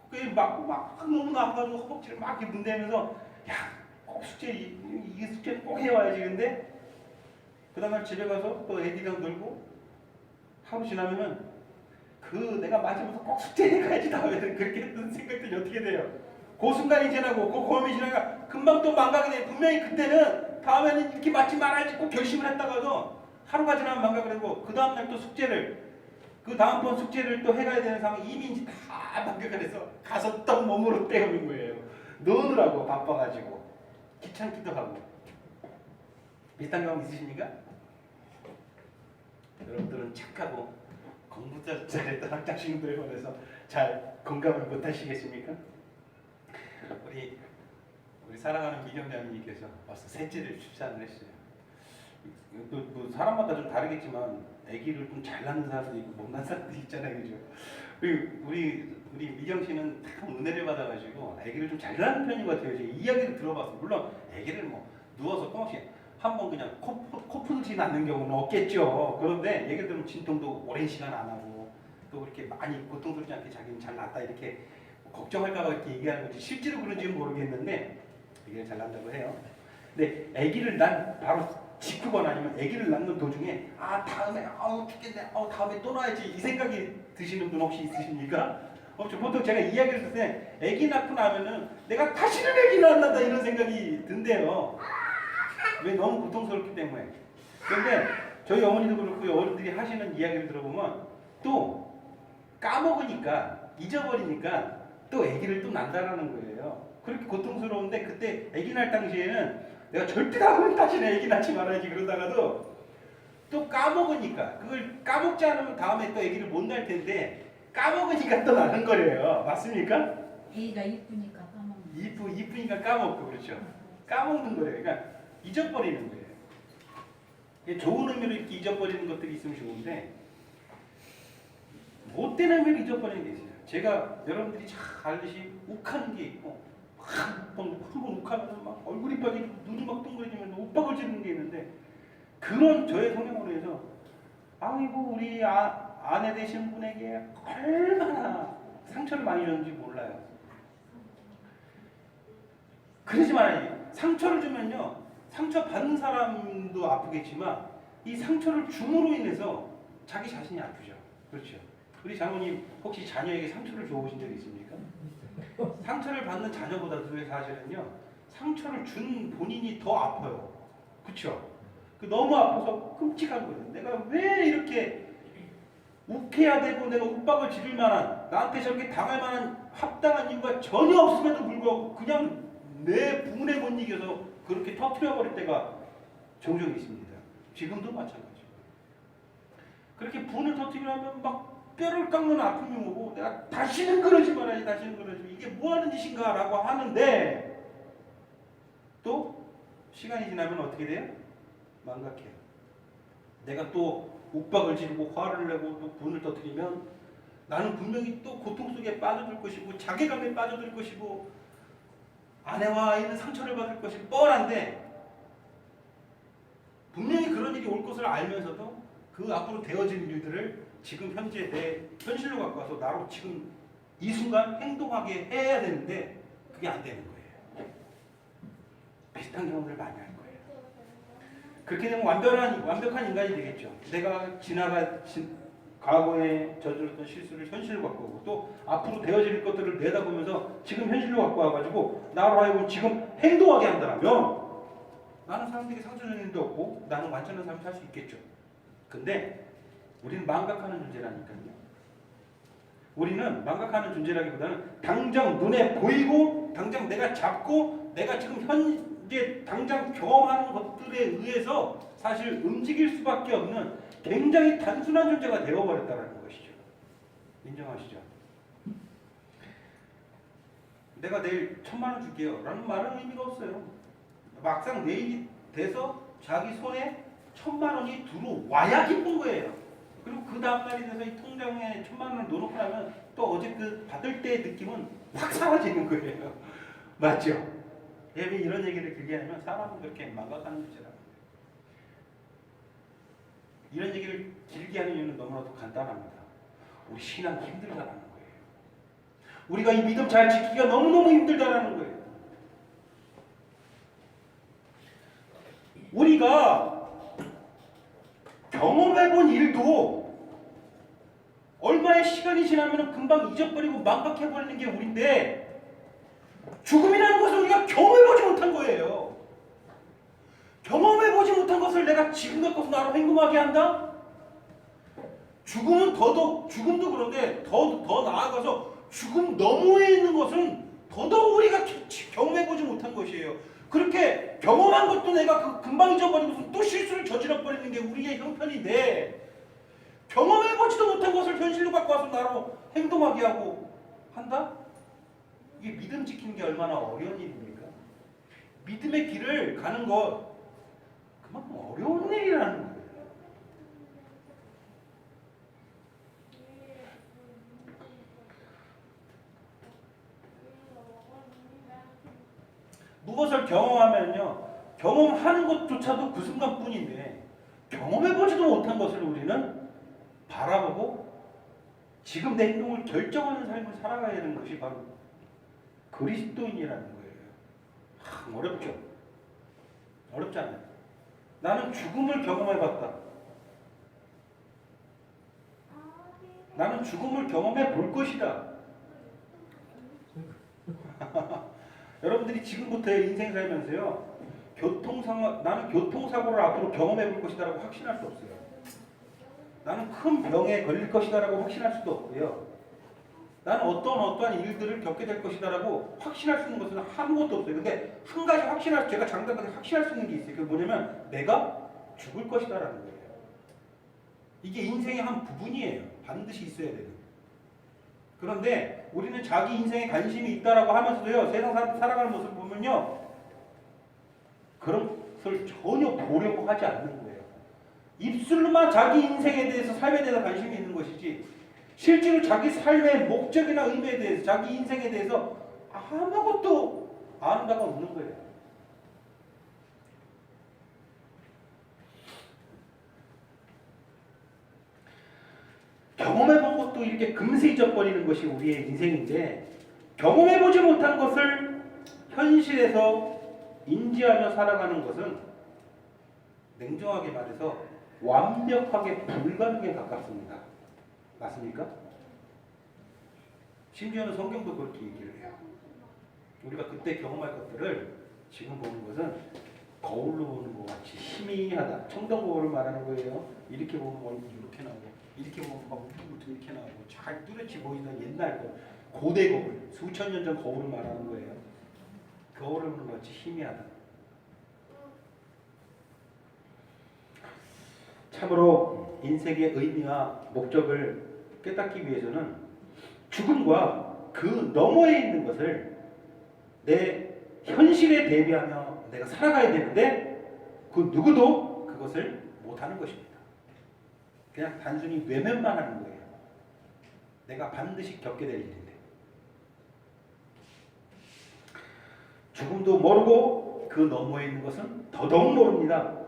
그게 막 너무 아파가지고 허벅지를 막 이렇게 문대면서 꼭 숙제 이게 숙제 꼭 해와야지. 근데 그 다음날 집에 가서 또 애들이랑 놀고 하루 지나면은 내가 맞으면서 꼭 숙제해 가야지 다음에는 그렇게 했던 생각들이 어떻게 돼요? 그 순간이 지나고 그 고음이 지나가 금방 또 망각이 돼. 분명히 그때는 다음에는 이렇게 맞지 말아야지 꼭 결심을 했다가도 하루가 지나면 망각을 하고 그 다음날 또 그 다음번 숙제를 또 해가야 되는 상황이 이미 이제 다 망각을 해서 가서 또 몸으로 때우는 거예요. 노느라고 바빠가지고 귀찮기도 하고. 비슷한 경험 있으십니까? 여러분들은 착하고 공부 잘했던 학자신들에 관해서 잘 공감을 못 하시겠습니까? 우리 사랑하는 미경자님께서 벌써 셋째를 출산을 했어요. 뭐 사람마다 좀 다르겠지만 아기를 좀 잘 낳는 사람도 있고 못 낳는 사람도 있잖아요, 그죠? 그리고 우리 미경 씨는 참 은혜를 받아가지고 아기를 좀 잘 낳는 편인 것 같아요. 제가 이야기를 들어봤어요. 물론 아기를 뭐 누워서 꽁없이 한번 그냥 코 풀지 않는 경우는 없겠죠. 그런데 얘기를 들으면 진통도 오랜 시간 안 하고 또 그렇게 많이 고통스럽지 않게 자기는 잘 낳았다 이렇게 걱정할까 봐 이렇게 얘기하는 건지 실제로 그런지는 모르겠는데 아기를 잘 낳는다고 해요. 근데 아기를 난 바로 직후거나 아니면 아기를 낳는 도중에 다음에 죽겠네 다음에 또 낳아야지 이 생각이 드시는 분 혹시 있으십니까? 없죠. 보통 제가 이야기를 듣을 때 아기 낳고 나면은 내가 다시는 아기를 안 낳는다 이런 생각이 든대요. 왜? 너무 고통스럽기 때문에. 그런데 저희 어머니도 그렇고 어른들이 하시는 이야기를 들어보면 또 까먹으니까 잊어버리니까 또 아기를 또 낳는다라는 거예요. 그렇게 고통스러운데 그때 아기 낳을 당시에는 내가 절대 다시는 아기 낳지 말아야지 그러다가도 또 까먹으니까 그걸 까먹지 않으면 다음에 또 아기를 못 낳을 텐데 까먹으니까 또 낳는 거래요. 맞습니까? 애가 이쁘니까 까먹는. 이쁘니까 까먹고 그렇죠. 까먹는 거예요. 그러니까 잊어버리는 거예요. 좋은 의미로 이렇게 잊어버리는 것들이 있으면 좋은데 못된 의미로 잊어버리는 게 있어요. 제가 여러분들이 잘 알듯이 욱하는 게 있고 한번 욱하면 막 얼굴이 빨개지고 눈이 막 동그래지면 욱박을 지르는 게 있는데 그런 저의 성향으로 해서 아이고 우리 아내 되신 분에게 얼마나 상처를 많이 줬는지 몰라요. 그러지 말아요. 상처를 주면요 상처 받는 사람도 아프겠지만 이 상처를 줌으로 인해서 자기 자신이 아프죠. 그렇죠. 우리 장모님 혹시 자녀에게 상처를 줘보신 적이 있습니까? 상처를 받는 자녀보다도 사실은요 상처를 준 본인이 더 아파요. 그렇죠? 너무 아파서 끔찍한 거예요. 내가 왜 이렇게 욱해야 되고 내가 욱박을 지를 만한 나한테 저렇게 당할 만한 합당한 이유가 전혀 없음에도 불구하고 그냥 내 분에 못 이겨서 그렇게 터뜨려버릴 때가 종종 있습니다. 지금도 마찬가지고 그렇게 분을 터뜨리려면 막 뼈를 깎는 아픔이 오고 내가 다시는 그러지 말아야지 다시는 그러지 이게 뭐하는 짓인가 라고 하는데 또 시간이 지나면 어떻게 돼요? 망각해요. 내가 또 욱박을 지르고 화를 내고 또 분을 터뜨리면 나는 분명히 또 고통 속에 빠져들 것이고 자괴감에 빠져들 것이고 아내와 아이는 상처를 받을 것이 뻔한데 분명히 그런 일이 올 것을 알면서도 그 앞으로 되어질 일들을 지금 현재 내 현실로 갖고 와서 나로 지금 이 순간 행동하게 해야 되는데 그게 안 되는 거예요. 비슷한 경험을 많이 할 거예요. 그렇게 되면 완벽한 인간이 되겠죠. 내가 과거에 저질렀던 실수를 현실로 갖고 오고 또 앞으로 되어질 것들을 내다보면서 지금 현실로 갖고 와가지고 나로 하여금 지금 행동하게 한다면 나는 사람들에게 상처 주는 일도 없고 나는 완전한 삶을 살 수 있겠죠. 근데 우리는 망각하는 존재라니까요. 우리는 망각하는 존재라기보다는 당장 눈에 보이고 당장 내가 잡고 내가 지금 현재 당장 경험하는 것들에 의해서 사실 움직일 수밖에 없는 굉장히 단순한 존재가 되어버렸다는 것이죠. 인정하시죠? 내가 내일 1000만 원 줄게요 라는 말은 의미가 없어요. 막상 내일이 돼서 자기 손에 1000만 원이 들어와야 기쁜 거예요. 그리고 그 다음날이 돼서 이 통장에 1000만 원을 넣어놓고 나면 또 어제 그 받을 때의 느낌은 확 사라지는 거예요. 맞죠? 왜 이런 얘기를 길게 하면 사람은 그렇게 망각하는 문제라는 거예요. 이런 얘기를 길게 하는 이유는 너무나도 간단합니다. 우리 신앙 힘들다라는 거예요. 우리가 이 믿음 잘 지키기가 너무너무 힘들다라는 거예요. 우리가 경험해본 일도 얼마의 시간이 지나면 금방 잊어버리고 망각해버리는 게 우리인데 죽음이라는 것을 우리가 경험해보지 못한 거예요. 경험해보지 못한 것을 내가 지금 갖고서 나로 행동하게 한다? 죽음은 죽음도 그런데 더 나아가서 죽음 너머에 있는 것은 더더욱 우리가 경험해보지 못한 것이에요. 그렇게 경험한 것도 내가 금방 잊어버리고서 또 실수를 저질러버리는 게 우리의 형편인데 경험해보지도 못한 것을 현실로 갖고 와서 나로 행동하게 하고 한다? 이게 믿음 지키는 게 얼마나 어려운 일입니까? 믿음의 길을 가는 것 그만큼 어려운 일이라는 거예요. 무엇을 경험하면요, 경험하는 것조차도 그 순간뿐인데 경험해보지도 못한 것을 우리는 바라보고 지금 내 행동을 결정하는 삶을 살아가야 되는 것이 바로 그리스도인이라는 거예요. 어렵죠? 어렵지 않아요? 나는 죽음을 경험해봤다. 나는 죽음을 경험해 볼 것이다. 여러분들이 지금부터의 인생 살면서요, 나는 교통사고를 앞으로 경험해 볼 것이다라고 확신할 수 없어요. 나는 큰 병에 걸릴 것이다라고 확신할 수도 없고요. 나는 어떠한 일들을 겪게 될 것이다라고 확신할 수 있는 것은 아무것도 없어요. 근데 한 가지 제가 장담하게 확신할 수 있는 게 있어요. 그게 뭐냐면 내가 죽을 것이다라는 거예요. 이게 인생의 한 부분이에요. 반드시 있어야 되는. 그런데 우리는 자기 인생에 관심이 있다라고 하면서도요, 세상 사람들 살아가는 모습을 보면요, 그런 것을 전혀 보려고 하지 않는 거예요. 입술로만 자기 인생에 대해서, 삶에 대해서 관심이 있는 것이지 실제로 자기 삶의 목적이나 의미에 대해서, 자기 인생에 대해서 아무것도 아는 바가 없는 거예요. 경험해본 것도 이렇게 금세 잊어버리는 것이 우리의 인생인데, 경험해보지 못한 것을 현실에서 인지하며 살아가는 것은 냉정하게 말해서 완벽하게 불가능에 가깝습니다. 맞습니까? 심지어는 성경도 그렇게 얘기를 해요. 우리가 그때 경험할 것들을 지금 보는 것은 거울로 보는 것 같이 희미하다. 청동거울을 말하는 거예요. 이렇게 보면 얼굴이 이렇게 나오고, 이렇게 보면 막 우리부터 이렇게 나오고, 잘 뚜렷이 보이던 옛날 거울, 고대 거울, 수천 년 전 거울을 말하는 거예요. 거울을 보는 것 같이 희미하다. 참으로 인생의 의미와 목적을 깨닫기 위해서는 죽음과 그 너머에 있는 것을 내 현실에 대비하며 내가 살아가야 되는데 그 누구도 그것을 못하는 것입니다. 그냥 단순히 외면만 하는 거예요. 내가 반드시 겪게 될 일인데. 죽음도 모르고 그 너머에 있는 것은 더더욱 모릅니다.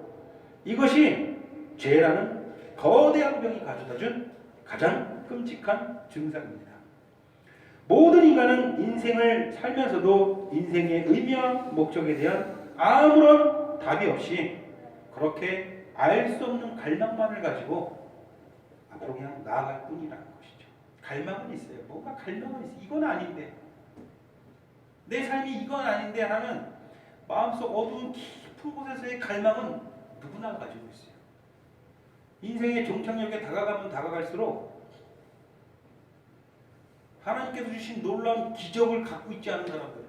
이것이 죄라는 거대한 병이 가져다준 가장 끔찍한 증상입니다. 모든 인간은 인생을 살면서도 인생의 의미와 목적에 대한 아무런 답이 없이 그렇게 알 수 없는 갈망만을 가지고 앞으로 그냥 나아갈 뿐이라는 것이죠. 갈망은 있어요. 뭔가 갈망은 있어요. 이건 아닌데, 내 삶이 이건 아닌데 하는 마음속 어두운 깊은 곳에서의 갈망은 누구나 가지고 있어요. 인생의 종착역에 다가가면 다가갈수록 하나님께서 주신 놀라운 기적을 갖고 있지 않은 사람들은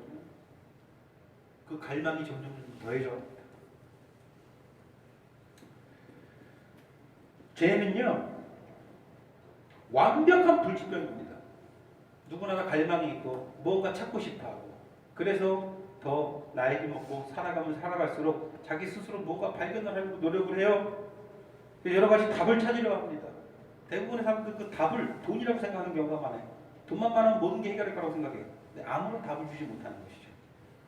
그 갈망이 점점 더해져 갑니다. 죄는요, 완벽한 불치병입니다. 누구나 다 갈망이 있고 뭔가 찾고 싶어하고, 그래서 더 나이를 먹고 살아가면 살아갈수록 자기 스스로 뭔가 발견을 하려고 노력을 해요. 여러 가지 답을 찾으려고 합니다. 대부분의 사람들 그 답을 돈이라고 생각하는 경우가 많아요. 돈만 많으면 모든 게 해결할 거라고 생각해요. 근데 아무런 답을 주지 못하는 것이죠.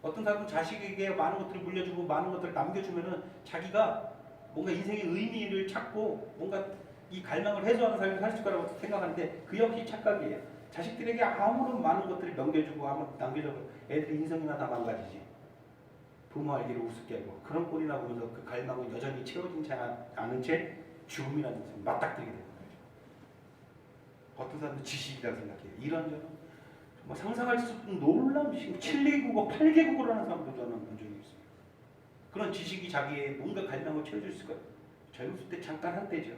어떤 사람은 자식에게 많은 것들을 물려주고 많은 것들을 남겨주면은 자기가 뭔가 인생의 의미를 찾고 뭔가 이 갈망을 해소하는 삶을 살 수 있을 거라고 생각하는데 그 역시 착각이에요. 자식들에게 아무런 많은 것들을 넘겨주고 아무 남겨주고 애들의 인생이나 다 망가지지. 부모 알기를 우습게 하고 그런 꼴이나 보면서 그 갈망은 여전히 채워지지 않은 채 죽음이라는 것을 맞닥뜨리게 되는 거죠. 어떤 사람은 지식이라고 생각해요. 이런저런 정말 상상할 수 없는 놀라운 지식, 7개국어, 8개국어를 하는 사람도 저는 본 적이 있어요. 그런 지식이 자기의 뭔가 갈망을 채워줄 수 있어요. 젊었을 때 잠깐 한때죠.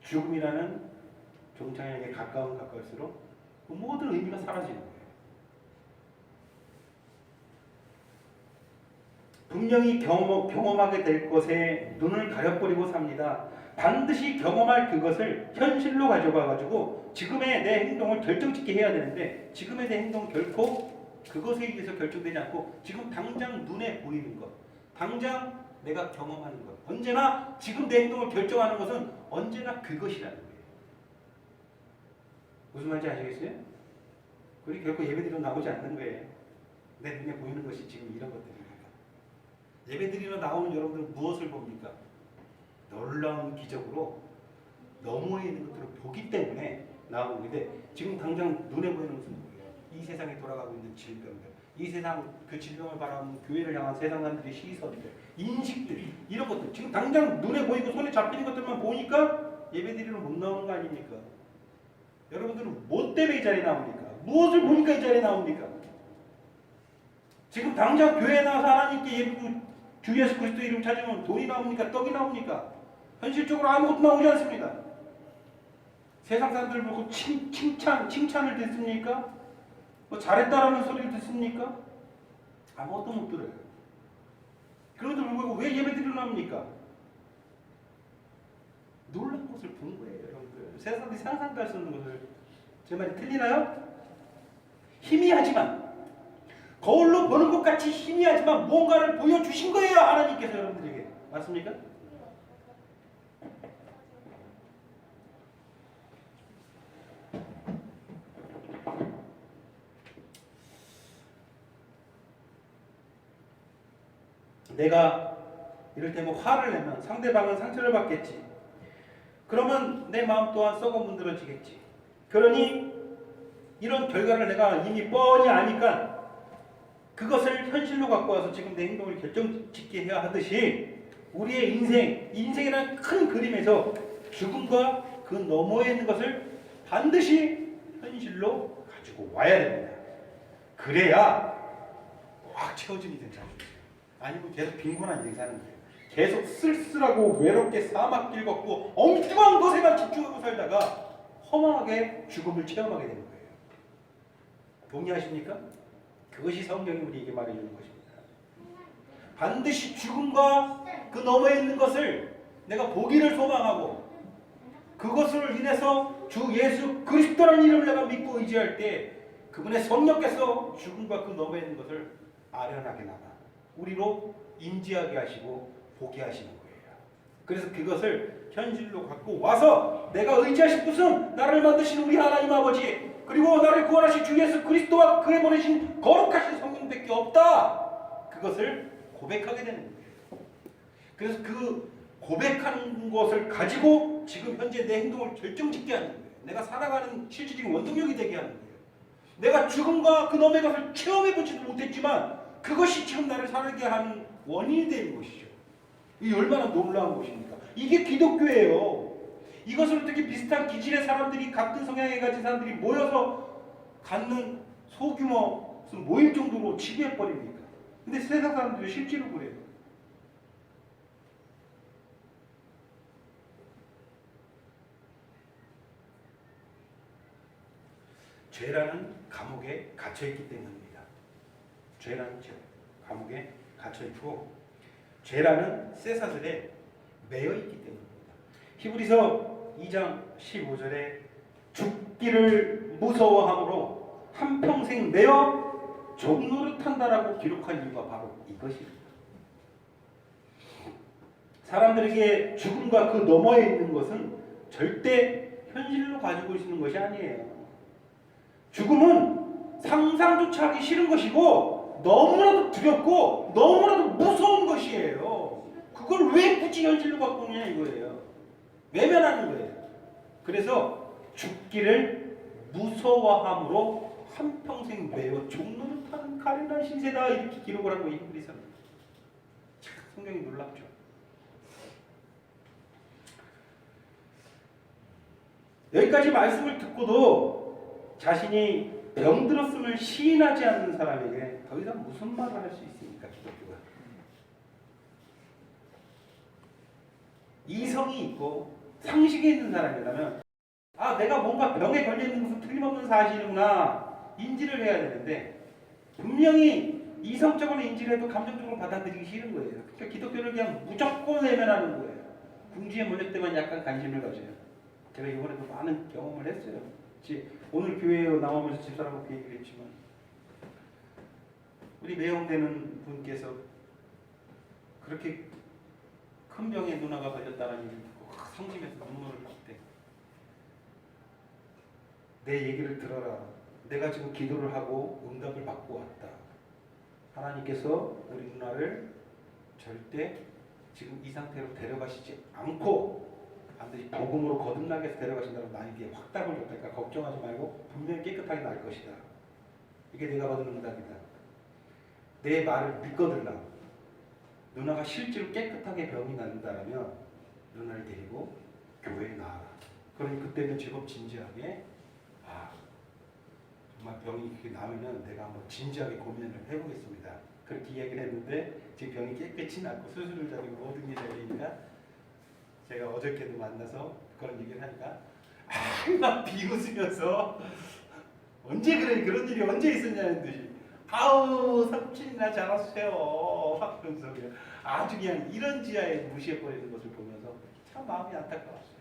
죽음이라는 종착역에 가까울수록 그 모든 의미가 사라지는 거예요. 분명히 경험하게 될 것에 눈을 가려버리고 삽니다. 반드시 경험할 그것을 현실로 가져가가지고 지금의 내 행동을 결정짓게 해야 되는데 지금의 내 행동은 결코 그것에 의해서 결정되지 않고 지금 당장 눈에 보이는 것, 당장 내가 경험하는 것, 언제나 지금 내 행동을 결정하는 것은 언제나 그것이라는 거예요. 무슨 말인지 아시겠어요? 그게 결코 예배드리러 나오지 않는 거예요. 내 눈에 보이는 것이 지금 이런 것들입니다. 예배드리러 나오는 여러분들은 무엇을 봅니까? 놀라운 기적으로 너머에 있는 것들을 보기 때문에 나오는 건데 지금 당장 눈에 보이는 것은 뭐예요? 이 세상에 돌아가고 있는 질병들, 이 세상 그 질병을 바라보는 교회를 향한 세상 사람들의 시선들, 인식들, 이런 것들 지금 당장 눈에 보이고 손에 잡히는 것들만 보니까 예배드리러 못 나오는 거 아닙니까? 여러분들은 뭐 때문에 이 자리에 나옵니까? 무엇을 보니까 이 자리에 나옵니까? 지금 당장 교회에 나와서 하나님께 예배드리고 주 예수 그리스도 이름 찾으면 돈이 나옵니까? 떡이 나옵니까? 현실적으로 아무것도 나오지 않습니다. 세상 사람들 보고 칭찬을 듣습니까? 뭐 잘했다라는 소리를 듣습니까? 아무것도 못 들어요. 그런데도 불구하고 왜 예배드리러 나옵니까? 놀라운 것을 본 거예요, 여러분들. 세상 사람들이 상상도 할 수 없는 것을. 제 말이 틀리나요? 희미하지만 거울로 보는 것 같이 희미하지만 뭔가를 보여주신 거예요, 하나님께서 여러분들에게. 맞습니까? 내가 이를테면 화를 내면 상대방은 상처를 받겠지. 그러면 내 마음 또한 썩어 문드러지겠지. 그러니 이런 결과를 내가 이미 뻔히 아니까 그것을 현실로 갖고 와서 지금 내 행동을 결정짓게 해야 하듯이 우리의 인생이라는 큰 그림에서 죽음과 그 너머에 있는 것을 반드시 현실로 가지고 와야 됩니다. 그래야 꽉 채워진 인생 살죠. 아니면 계속 빈곤한 인생 사는 거예요. 계속 쓸쓸하고 외롭게 사막길 걷고 엉뚱한 것에만 집중하고 살다가 허망하게 죽음을 체험하게 되는 거예요. 동의하십니까? 그것이 성경이 우리에게 말해주는 것입니다. 반드시 죽음과 그 너머에 있는 것을 내가 보기를 소망하고 그것을 인해서 주 예수 그리스도라는 이름을 내가 믿고 의지할 때 그분의 성령께서 죽음과 그 너머에 있는 것을 아련하게나마 우리로 인지하게 하시고 보게 하시는 거예요. 그래서 그것을 현실로 갖고 와서 내가 의지하실 분은 나를 만드신 우리 하나님 아버지 그리고 나를 구원하신 주 예수 그리스도와 그의 보내신 거룩하신 성령밖에 없다. 그것을 고백하게 되는 거예요. 그래서 그 고백하는 것을 가지고 지금 현재 내 행동을 결정짓게 하는 거예요. 내가 살아가는 실질적인 원동력이 되게 하는 거예요. 내가 죽음과 그놈의 것을 체험해보지도 못했지만 그것이 지금 나를 살게 하는 원인이 되는 것이죠. 이 얼마나 놀라운 것입니까? 이게 기독교예요. 이것을 어떻게 비슷한 기질의 사람들이, 같은 성향에 가진 사람들이 모여서 갖는 소규모 무슨 모임 정도로 지배해버립니까? 근데 세상 사람들이 실제로 그래요. 죄라는 감옥에 갇혀있기 때문입니다. 죄라는 감옥에 갇혀있고 죄라는 쇠사슬에 매여있기 때문입니다. 히브리서 2장 15절에 죽기를 무서워함으로 한평생 매여 종노릇한다라고 기록한 이유가 바로 이것입니다. 사람들에게 죽음과 그 너머에 있는 것은 절대 현실로 가지고 있는 것이 아니에요. 죽음은 상상조차 하기 싫은 것이고 너무나도 두렵고 너무나도 무서운 것이에요. 그걸 왜 굳이 현실로 갖고 오느냐 이거예요. 외면하는 거예요. 그래서 죽기를 무서워함으로 한평생 매어 종노릇하는 가련한 신세다 이렇게 기록을 한 거예요. 히브리서는. 참 성경이 놀랍죠. 여기까지 말씀을 듣고도 자신이 병들었음을 시인하지 않는 사람에게 더 이상 무슨 말을 할 수 있습니까? 기독교가. 이성이 있고 상식이 있는 사람이라면 내가 뭔가 병에 걸려있는 것은 틀림없는 사실이구나 인지를 해야 되는데 분명히 이성적으로 인지를 해도 감정적으로 받아들이기 싫은 거예요. 그러니까 기독교를 그냥 무조건 외면하는 거예요. 궁지에 몰릴 때만 약간 관심을 가져요. 제가 이번에도 많은 경험을 했어요. 오늘 교회에 나오면서 집사람하고 그 얘기를 했지만 우리 매형되는 분께서 그렇게 큰 병에 누나가 걸렸다는 얘기를 듣고 상심해서 눈물을 났대. 내 얘기를 들어라. 내가 지금 기도를 하고 응답을 받고 왔다. 하나님께서 우리 누나를 절대 지금 이 상태로 데려가시지 않고 반드시 복음으로 거듭나게 해서 데려가신다고 나에게 확답을 줬다니까 걱정하지 말고 분명히 깨끗하게 날 것이다. 이게 내가 받은 응답이다. 내 말을 믿거들라. 누나가 실제로 깨끗하게 병이 낫는다라면 누나를 데리고 교회에 나와라. 그러니 그때는 제법 진지하게 정말 병이 그렇게 나면은 내가 한번 진지하게 고민을 해보겠습니다. 그렇게 이야기를 했는데 지금 병이 깨끗이 낫고 수술을 잘하고 모든 게 잘 되니까 제가 어저께도 만나서 그런 얘기를 하니까 막 비웃으면서 언제 그런 일이 언제 있었냐는 듯이 삼촌이나 잘하세요 막 그러면서 그냥 아주 그냥 이런 지하에 무시해버리는 것을 보면서 참 마음이 안타까웠어요.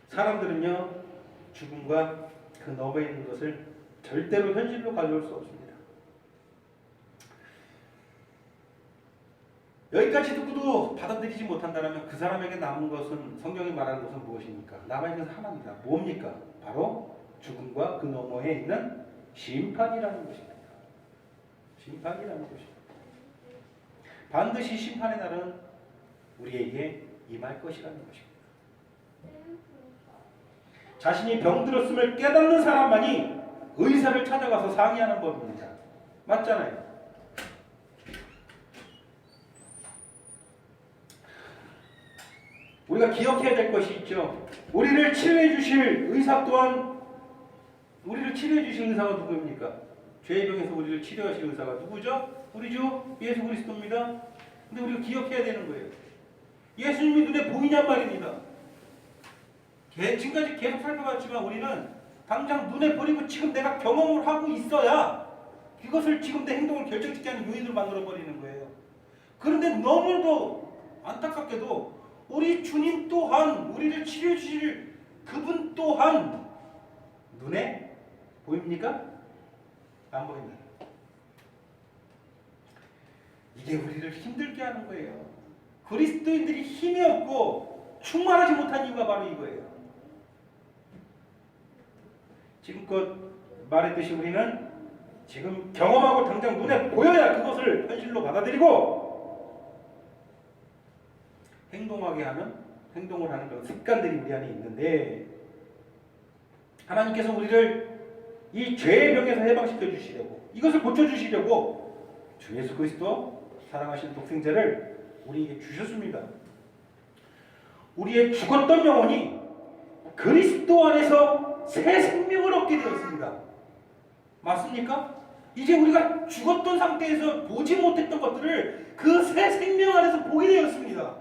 사람들은요 죽음과 그 너머에 있는 것을 절대로 현실로 가져올 수 없습니다. 여기까지 듣고도 받아들이지 못한다면 그 사람에게 남은 것은 성경이 말하는 것은 무엇입니까? 남아있는 것은 하나입니다. 뭡니까? 바로 죽음과 그 너머에 있는 심판이라는 것입니다. 심판이라는 것입니다. 반드시 심판의 날은 우리에게 임할 것이라는 것입니다. 자신이 병들었음을 깨닫는 사람만이 의사를 찾아가서 상의하는 법입니다. 맞잖아요. 우리가 기억해야 될 것이 있죠. 우리를 치료해 주실 의사 또한 우리를 치료해 주실 의사가 누구입니까? 죄의 병에서 우리를 치료하실 의사가 누구죠? 우리 주 예수 그리스도입니다. 근데 우리가 기억해야 되는 거예요. 예수님이 눈에 보이냔 말입니다. 지금까지 계속 살펴봤지만 우리는 당장 눈에 보이고 지금 내가 경험을 하고 있어야 그것을 지금 내 행동을 결정짓게 하는 요인으로 만들어버리는 거예요. 그런데 너무도 안타깝게도 우리 주님 또한 우리를 치료해 주실 그분 또한 눈에 보입니까? 안 보입니다. 이게 우리를 힘들게 하는 거예요. 그리스도인들이 힘이 없고 충만하지 못한 이유가 바로 이거예요. 지금껏 말했듯이 우리는 지금 경험하고 당장 눈에 보여야 그것을 현실로 받아들이고 행동을 하는 그런 습관들이 우리 안에 있는데, 하나님께서 우리를 이 죄의 병에서 해방시켜 주시려고, 이것을 고쳐 주시려고 주 예수 그리스도 사랑하시는 독생자를 우리에게 주셨습니다. 우리의 죽었던 영혼이 그리스도 안에서 새 생명을 얻게 되었습니다. 맞습니까? 이제 우리가 죽었던 상태에서 보지 못했던 것들을 그 새 생명 안에서 보게 되었습니다.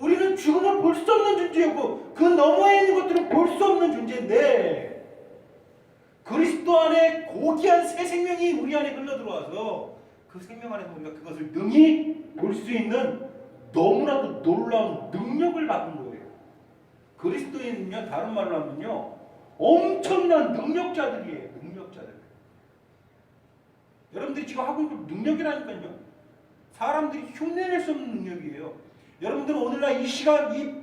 우리는 죽음을 볼 수 없는 존재였고 그 너머에 있는 것들을 볼 수 없는 존재인데, 그리스도 안에 고귀한 새 생명이 우리 안에 흘러 들어와서 그 생명 안에서 우리가 그것을 능히 볼 수 있는 너무나도 놀라운 능력을 받은 거예요. 그리스도인은요, 다른 말로 하면요, 엄청난 능력자들이에요. 능력자들. 여러분들이 지금 하고 있는 능력이라니까요. 사람들이 흉내낼 수 없는 능력이에요. 여러분들은 오늘날 이 시간, 이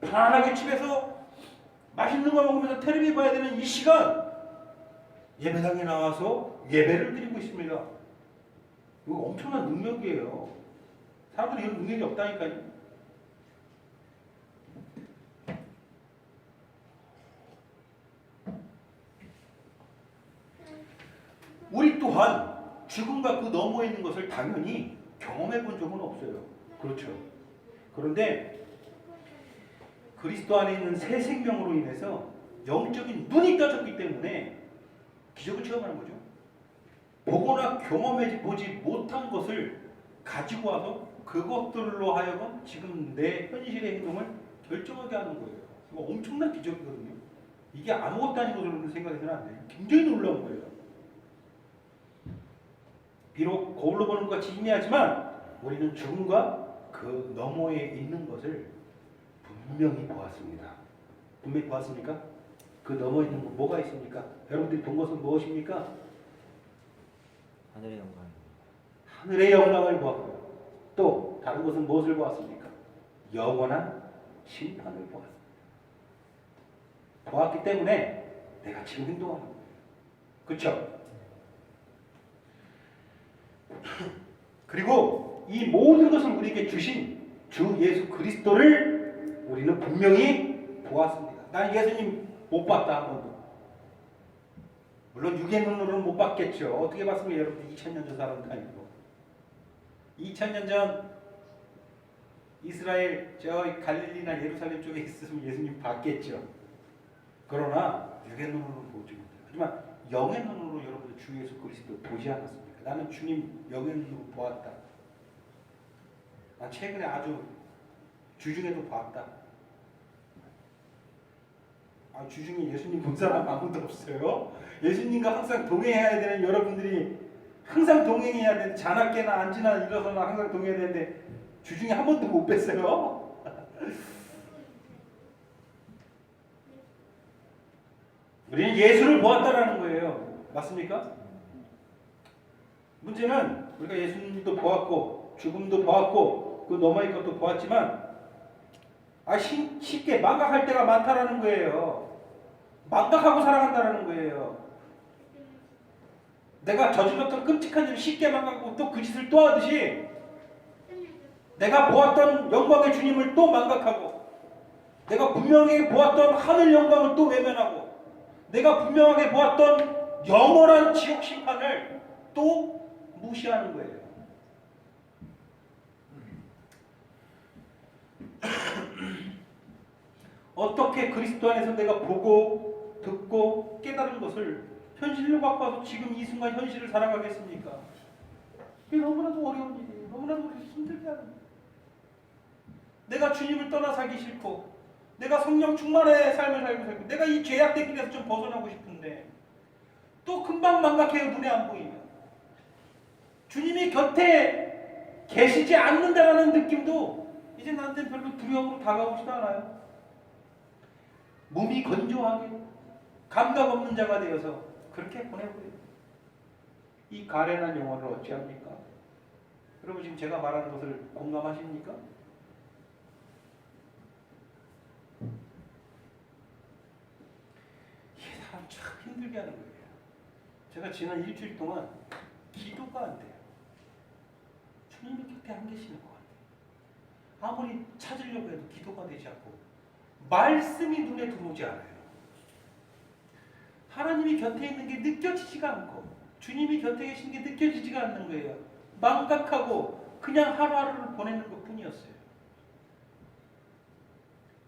편안하게 집에서 맛있는 거 먹으면서 텔레비 봐야 되는 이 시간, 예배당에 나와서 예배를 드리고 있습니다. 이거 엄청난 능력이에요. 사람들이 이런 능력이 없다니까요. 우리 또한 죽음과 그 너머에 있는 것을 당연히 경험해 본 적은 없어요. 그렇죠. 그런데 그리스도 안에 있는 새 생명으로 인해서 영적인 눈이 떠졌기 때문에 기적을 체험하는 거죠. 보거나 경험해 보지 못한 것을 가지고 와서 그것들로 하여금 지금 내 현실의 행동을 결정하게 하는 거예요. 이거 엄청난 기적이거든요. 이게 아무것도 아닌 것으로 생각해서는 안 돼요. 굉장히 놀라운 거예요. 비록 거울로 보는 것 같이 희미하지만 우리는 죽음과 그 너머에 있는 것을 분명히 보았습니다. 분명히 보았습니까? 그 너머에 있는 거 뭐가 있습니까? 여러분들이 본 것은 무엇입니까? 하늘의 영광. 하늘의 영광을 보았고요. 또 다른 것은 무엇을 보았습니까? 영원한 심판을 보았습니다. 보았기 때문에 내가 지금 행동하는 거예요. 그렇죠? 그리고 이 모든 것을 우리에게 주신 주 예수 그리스도를 우리는 분명히 보았습니다. 난 예수님 못 봤다 한 번도. 물론 육의 눈으로는 못 봤겠죠. 어떻게 봤습니까? 여러분들 2000년 전 사람도 아니고. 2000년 전 이스라엘 저 갈릴리나 예루살렘 쪽에 있으면 예수님 봤겠죠. 그러나 육의 눈으로는 보지 못해요. 하지만 영의 눈으로 여러분들 주 예수 그리스도 보지 않았습니까? 나는 주님 영의 눈으로 보았다. 난 최근에 아주 주중에도 봤다. 주중에 예수님 본 사람 아무도 없어요. 예수님과 항상 동행해야 되는 여러분들이 항상 동행해야 되는, 자나깨나 앉으나 일어서나 항상 동행해야 되는데 주중에 한 번도 못 뵀어요. 우리는 예수를 보았다라는 거예요. 맞습니까? 문제는 우리가 예수님도 보았고 죽음도 보았고 그 너머의 것도 보았지만 쉽게 망각할 때가 많다라는 거예요. 망각하고 살아간다라는 거예요. 내가 저질렀던 끔찍한 일을 쉽게 망각하고 또 그 짓을 또 하듯이 내가 보았던 영광의 주님을 또 망각하고 내가 분명히 보았던 하늘 영광을 또 외면하고 내가 분명하게 보았던 영원한 지옥 심판을 또 무시하는 거예요. 어떻게 그리스도 안에서 내가 보고 듣고 깨달은 것을 현실로 갖고 와서 지금 이 순간 현실을 살아가겠습니까? 이게 너무나도 어려운 일이에요. 너무나도 힘들게 하는 거예요. 내가 주님을 떠나 살기 싫고 내가 성령 충만의 삶을 살고 싶고 내가 이 죄악된 길에서 좀 벗어나고 싶은데 또 금방 망각해요. 눈에 안 보이면. 주님이 곁에 계시지 않는다라는 느낌도 이제 나한테는 별로 두려움으로 다가오지도 않아요. 몸이 건조하게 감각 없는 자가 되어서 그렇게 보내버려요. 이 가련한 영혼을 어찌합니까? 여러분 지금 제가 말하는 것을 공감하십니까? 이게 사람 참 힘들게 하는 거예요. 제가 지난 일주일 동안 기도가 안 돼요. 주님이 곁에 안 계시는 것 같아요. 아무리 찾으려고 해도 기도가 되지 않고 말씀이 눈에 들어오지 않아요. 하나님이 곁에 있는 게 느껴지지가 않고 주님이 곁에 계신 게 느껴지지가 않는 거예요. 망각하고 그냥 하루하루를 보내는 것 뿐이었어요.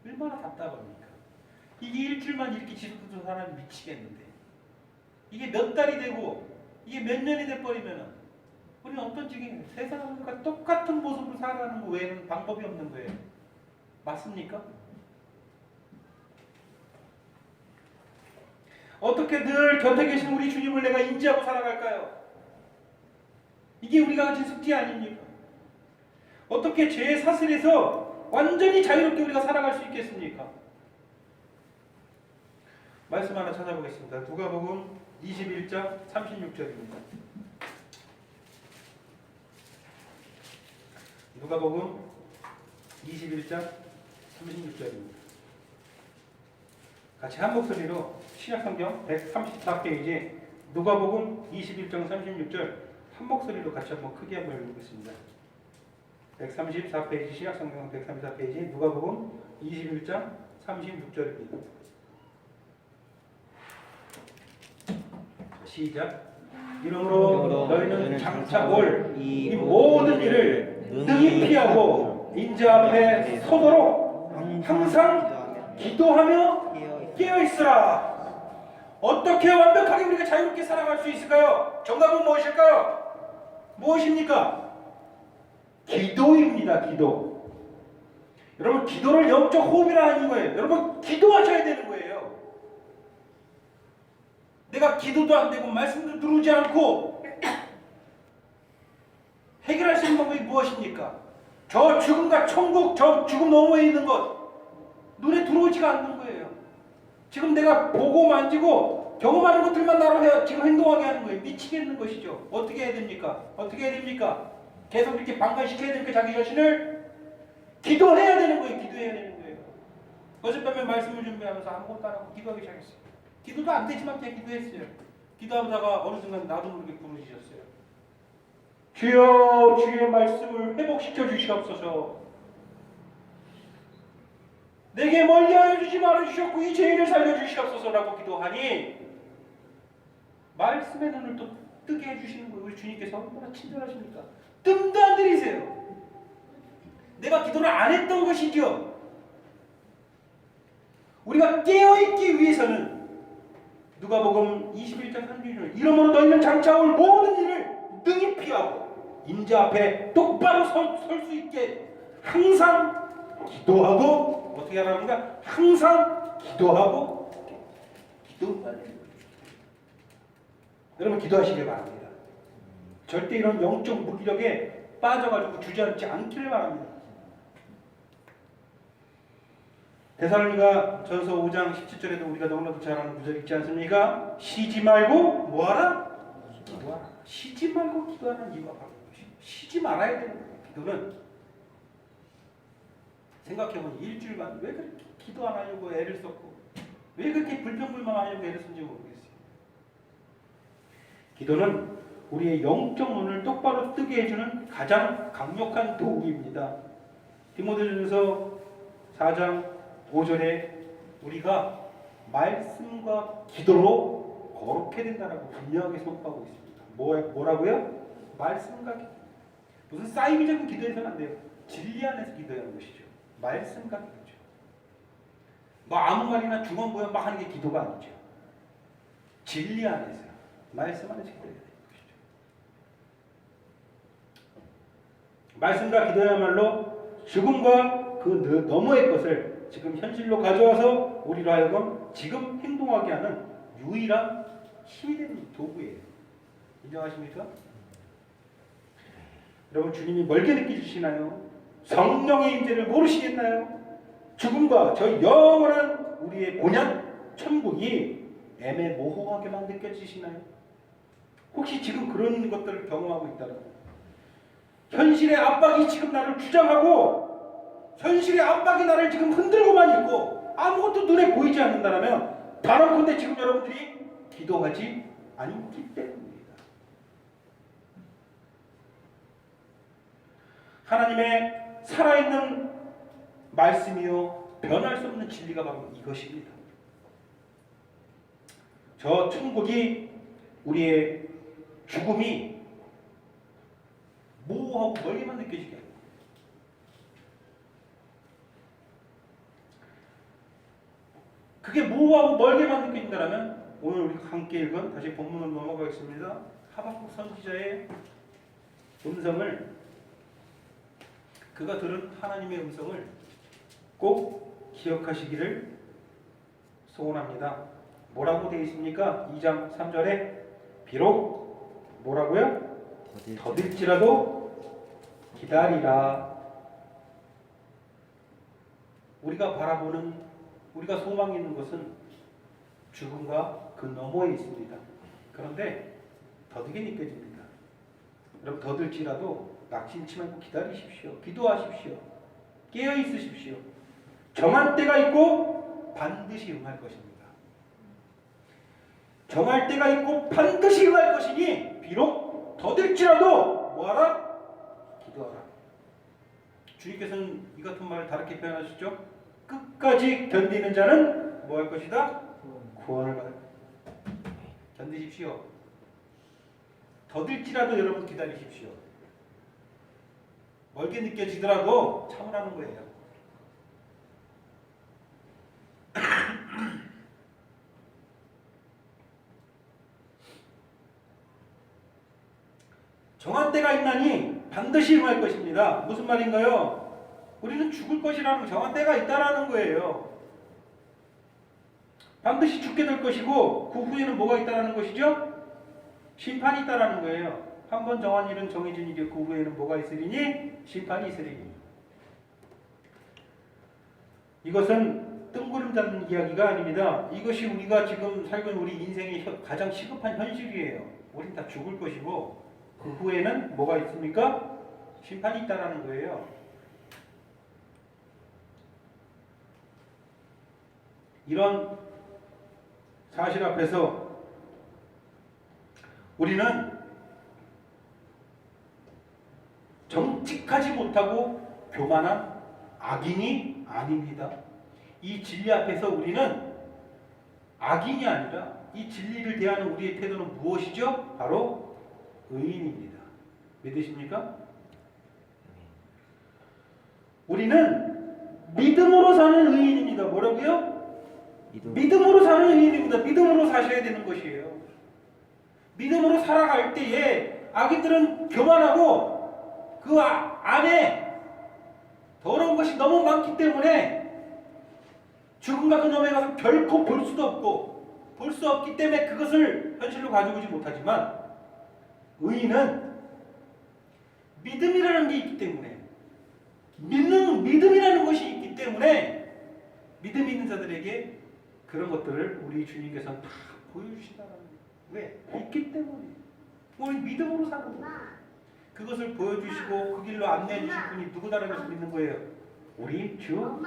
얼마나 답답합니까? 이게 일주일만 이렇게 지속돼서 사람이 미치겠는데 이게 몇 달이 되고 이게 몇 년이 돼버리면 우리는 어떤 지경이에요? 세상과 똑같은 모습으로 살아가는 거 외에는 방법이 없는 거예요. 맞습니까? 어떻게 늘 곁에 계신 우리 주님을 내가 인지하고 살아갈까요? 이게 우리가 가진 숙제 아닙니까? 어떻게 죄의 사슬에서 완전히 자유롭게 우리가 살아갈 수 있겠습니까? 말씀 하나 찾아보겠습니다. 누가복음 21장 36절입니다. 누가복음 21장 36절입니다. 같이 한 목소리로 신약성경 134페이지 누가복음 21장 36절 한 목소리로 같이 한번 크게 한번 읽겠습니다. 134페이지 신약성경 134페이지 누가복음 21장 36절입니다. 시작. 이러므로 너희는 장차 올 이 모든 일을 능히 피하고 인자 앞에 서도록 항상 기도하며 깨어있으라. 어떻게 완벽하게 우리가 자유롭게 살아갈 수 있을까요? 정답은 무엇일까요? 무엇입니까? 기도입니다. 기도. 여러분 기도를 영적 호흡이라 하는 거예요. 여러분 기도하셔야 되는 거예요. 내가 기도도 안 되고 말씀도 들어오지 않고 해결할 수 있는 방법이 무엇입니까? 저 죽음과 천국, 저 죽음 너머에 있는 것 눈에 들어오지가 않는 거예요. 지금 내가 보고 만지고 경험하는 것들만 나로 지금 행동하게 하는 거예요. 미치겠는 것이죠. 어떻게 해야 됩니까? 어떻게 해야 됩니까? 계속 이렇게 방관시켜야 됩니까? 자기 자신을 기도해야 되는 거예요. 기도해야 되는 거예요. 어젯밤에 말씀을 준비하면서 아무것도 안 하고 기도하기 시작했어요. 기도도 안 되지만 그냥 기도했어요. 기도하다가 어느 순간 나도 모르게 부르짖었어요. 주여 주의 말씀을 회복시켜 주시옵소서. 내게 멀리하여 주지 말아 주셨고 이 죄인을 살려 주시옵소서라고 기도하니 말씀의 눈을 또 뜨게 해주시는 거예요. 우리 주님께서 얼마나 친절하십니까? 뜸도 안 들이세요. 내가 기도를 안 했던 것이죠. 우리가 깨어있기 위해서는 누가복음 21장 36절 이러므로 너희는 장차 올 모든 일을 능히 피하고 인자 앞에 똑바로 설 수 있게 항상 기도하고 어떻게 하라는가? 항상 기도하고 기도만 해요. 여러분 기도하시길 바랍니다. 절대 이런 영적 무기력에 빠져가지고 주저앉지 않기를 바랍니다. 데살로니가 전서 5장 17절에도 우리가 너무나도 잘 아는 구절 있지 않습니까? 쉬지 말고 뭐하라? 기도하라. 쉬지 말고 기도하는 이유가 바로 이것이에요. 쉬지 말아야 되는 거예요. 기도는 생각해보니 일주일간 왜 그렇게 기도 안 하려고 애를 썼고 왜 그렇게 불평불만하려고 애를 쓴지 모르겠어요. 기도는 우리의 영적 눈을 똑바로 뜨게 해주는 가장 강력한 도구입니다. 디모데전서 4장 5절에 우리가 말씀과 기도로 거룩해야 된다라고 분명하게 선포하고 있습니다. 뭐라고요? 말씀과 기도. 무슨 사이비적인 기도해서는 안 돼요. 진리 안에서 기도하는 것이죠. 말씀과 기도죠. 뭐 아무 말이나 중언부연 막 하는 게 기도가 아니죠. 진리 안에서 말씀 안에서 기도해야 되는 것이죠. 말씀과 기도야말로 죽음과 그 너머의 것을 지금 현실로 가져와서 우리로 하여금 지금 행동하게 하는 유일한 힘이 되는 도구예요. 인정하십니까? 여러분 주님이 멀게 느껴지시나요? 성령의 임재를 모르시겠나요? 죽음과 저 영원한 우리의 본향 천국이 애매모호하게만 느껴지시나요? 혹시 지금 그런 것들을 경험하고 있다면 현실의 압박이 지금 나를 주장하고 현실의 압박이 나를 지금 흔들고만 있고 아무것도 눈에 보이지 않는다면 단언컨대 지금 여러분들이 기도하지 아니기 때문입니다. 하나님의 살아있는 말씀이요 변할 수 없는 진리가 바로 이것입니다. 저 천국이 우리의 죽음이 모호하고 멀게만 느껴지게 합니다. 그게 모호하고 멀게만 느껴진다면 오늘 우리가 함께 읽은 다시 본문으로 넘어가겠습니다. 하박국 선지자의 음성을 그가 들은 하나님의 음성을 꼭 기억하시기를 소원합니다. 뭐라고 되어 있습니까? 2장 3절에 비록 뭐라고요? 더딜지라도 기다리라. 우리가 바라보는 우리가 소망이 있는 것은 죽음과 그 너머에 있습니다. 그런데 더디게 느껴집니다. 여러분 더딜지라도 낙심치 말고 기다리십시오. 기도하십시오. 깨어 있으십시오. 정한 때가 있고 반드시 응할 것입니다. 정할 때가 있고 반드시 응할 것이니 비록 더딜지라도 뭐하라? 기도하라. 주님께서는 이 같은 말을 다르게 표현하시죠. 끝까지 견디는 자는 뭐 할 것이다? 구원을 받을 것이다. 견디십시오. 더딜지라도 여러분 기다리십시오. 멀게 느껴지더라도 참으라는 거예요. 정한 때가 있나니 반드시 임할 것입니다. 무슨 말인가요? 우리는 죽을 것이라는 정한 때가 있다라는 거예요. 반드시 죽게 될 것이고 그 후에는 뭐가 있다라는 것이죠? 심판이 있다라는 거예요. 한 번 정한 일은 정해진 일이고 그 후에는 뭐가 있으리니? 심판이 있으리니. 이것은 뜬구름 잡는 이야기가 아닙니다. 이것이 우리가 지금 살고 있는 우리 인생의 가장 시급한 현실이에요. 우린 다 죽을 것이고 그 후에는 뭐가 있습니까? 심판이 있다라는 거예요. 이런 사실 앞에서 우리는 정직하지 못하고 교만한 악인이 아닙니다. 이 진리 앞에서 우리는 악인이 아니라 이 진리를 대하는 우리의 태도는 무엇이죠? 바로 의인입니다. 믿으십니까? 우리는 믿음으로 사는 의인입니다. 뭐라고요? 믿음으로 사는 의인입니다. 믿음으로 사셔야 되는 것이에요. 믿음으로 살아갈 때에 악인들은 교만하고 그 안에 더러운 것이 너무 많기 때문에 죽음과 그 너머에 가서 결코 볼 수도 없고 볼 수 없기 때문에 그것을 현실로 가지고 오지 못하지만 의인은 믿음이라는 게 있기 때문에 믿음이라는 것이 있기 때문에 믿음 있는 자들에게 그런 것들을 우리 주님께서는 다 보여주신다는 거예요. 왜? 있기 때문에. 우리 믿음으로 사는 거예요. 그것을 보여주시고 그 길로 안내해 주실 분이 누구다라는 것을 믿는 거예요. 우리 주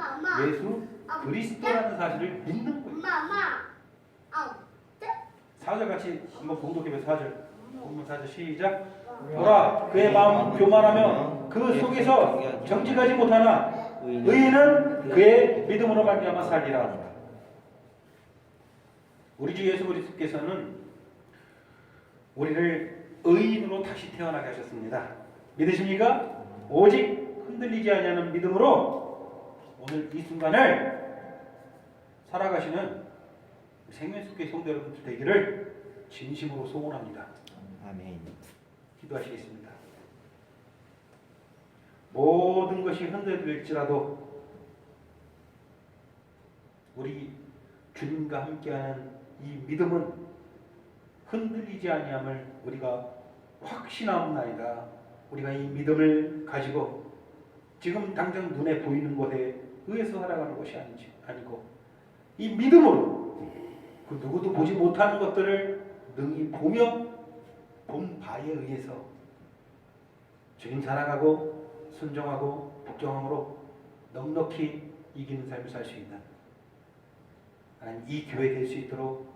예수 그리스도라는 사실을 믿는 거예요. 4절 같이 한번 봉독해보세요. 4절. 본문 4절 시작. 보라 그의 마음 교만하며 그 속에서 정직하지 못하나 의인은 그의 믿음으로 말미암아 살리라. 우리 주 예수 그리스도께서는 우리를 의인으로 다시 태어나게 하셨습니다. 믿으십니까? 오직 흔들리지 아니하는 믿음으로 오늘 이 순간을 살아가시는 생명수교회 성도 여러분들 되기를 진심으로 소원합니다. 아멘. 기도하시겠습니다. 모든 것이 흔들릴지라도 우리 주님과 함께하는 이 믿음은 흔들리지 아니함을 우리가 확신하옵나이다. 우리가 이 믿음을 가지고 지금 당장 눈에 보이는 것에 의해서 살아가는 것이 아니고 이 믿음으로 그 누구도 보지 못하는 것들을 능히 보며 본 바에 의해서 주님 살아가고 순종하고 복종함으로 넉넉히 이기는 삶을 살 수 있는 하나님 이 교회 될 수 있도록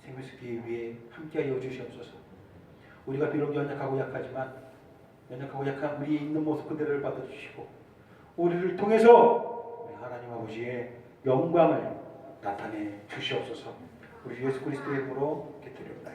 생명수기 위에 함께하여 주시옵소서. 우리가 비록 연약하고 약하지만 연약하고 약한 우리 있는 모습 그대로를 받아주시고 우리를 통해서 우리 하나님 아버지의 영광을 나타내 주시옵소서. 우리 예수 그리스도의 이름으로 기도드립니다.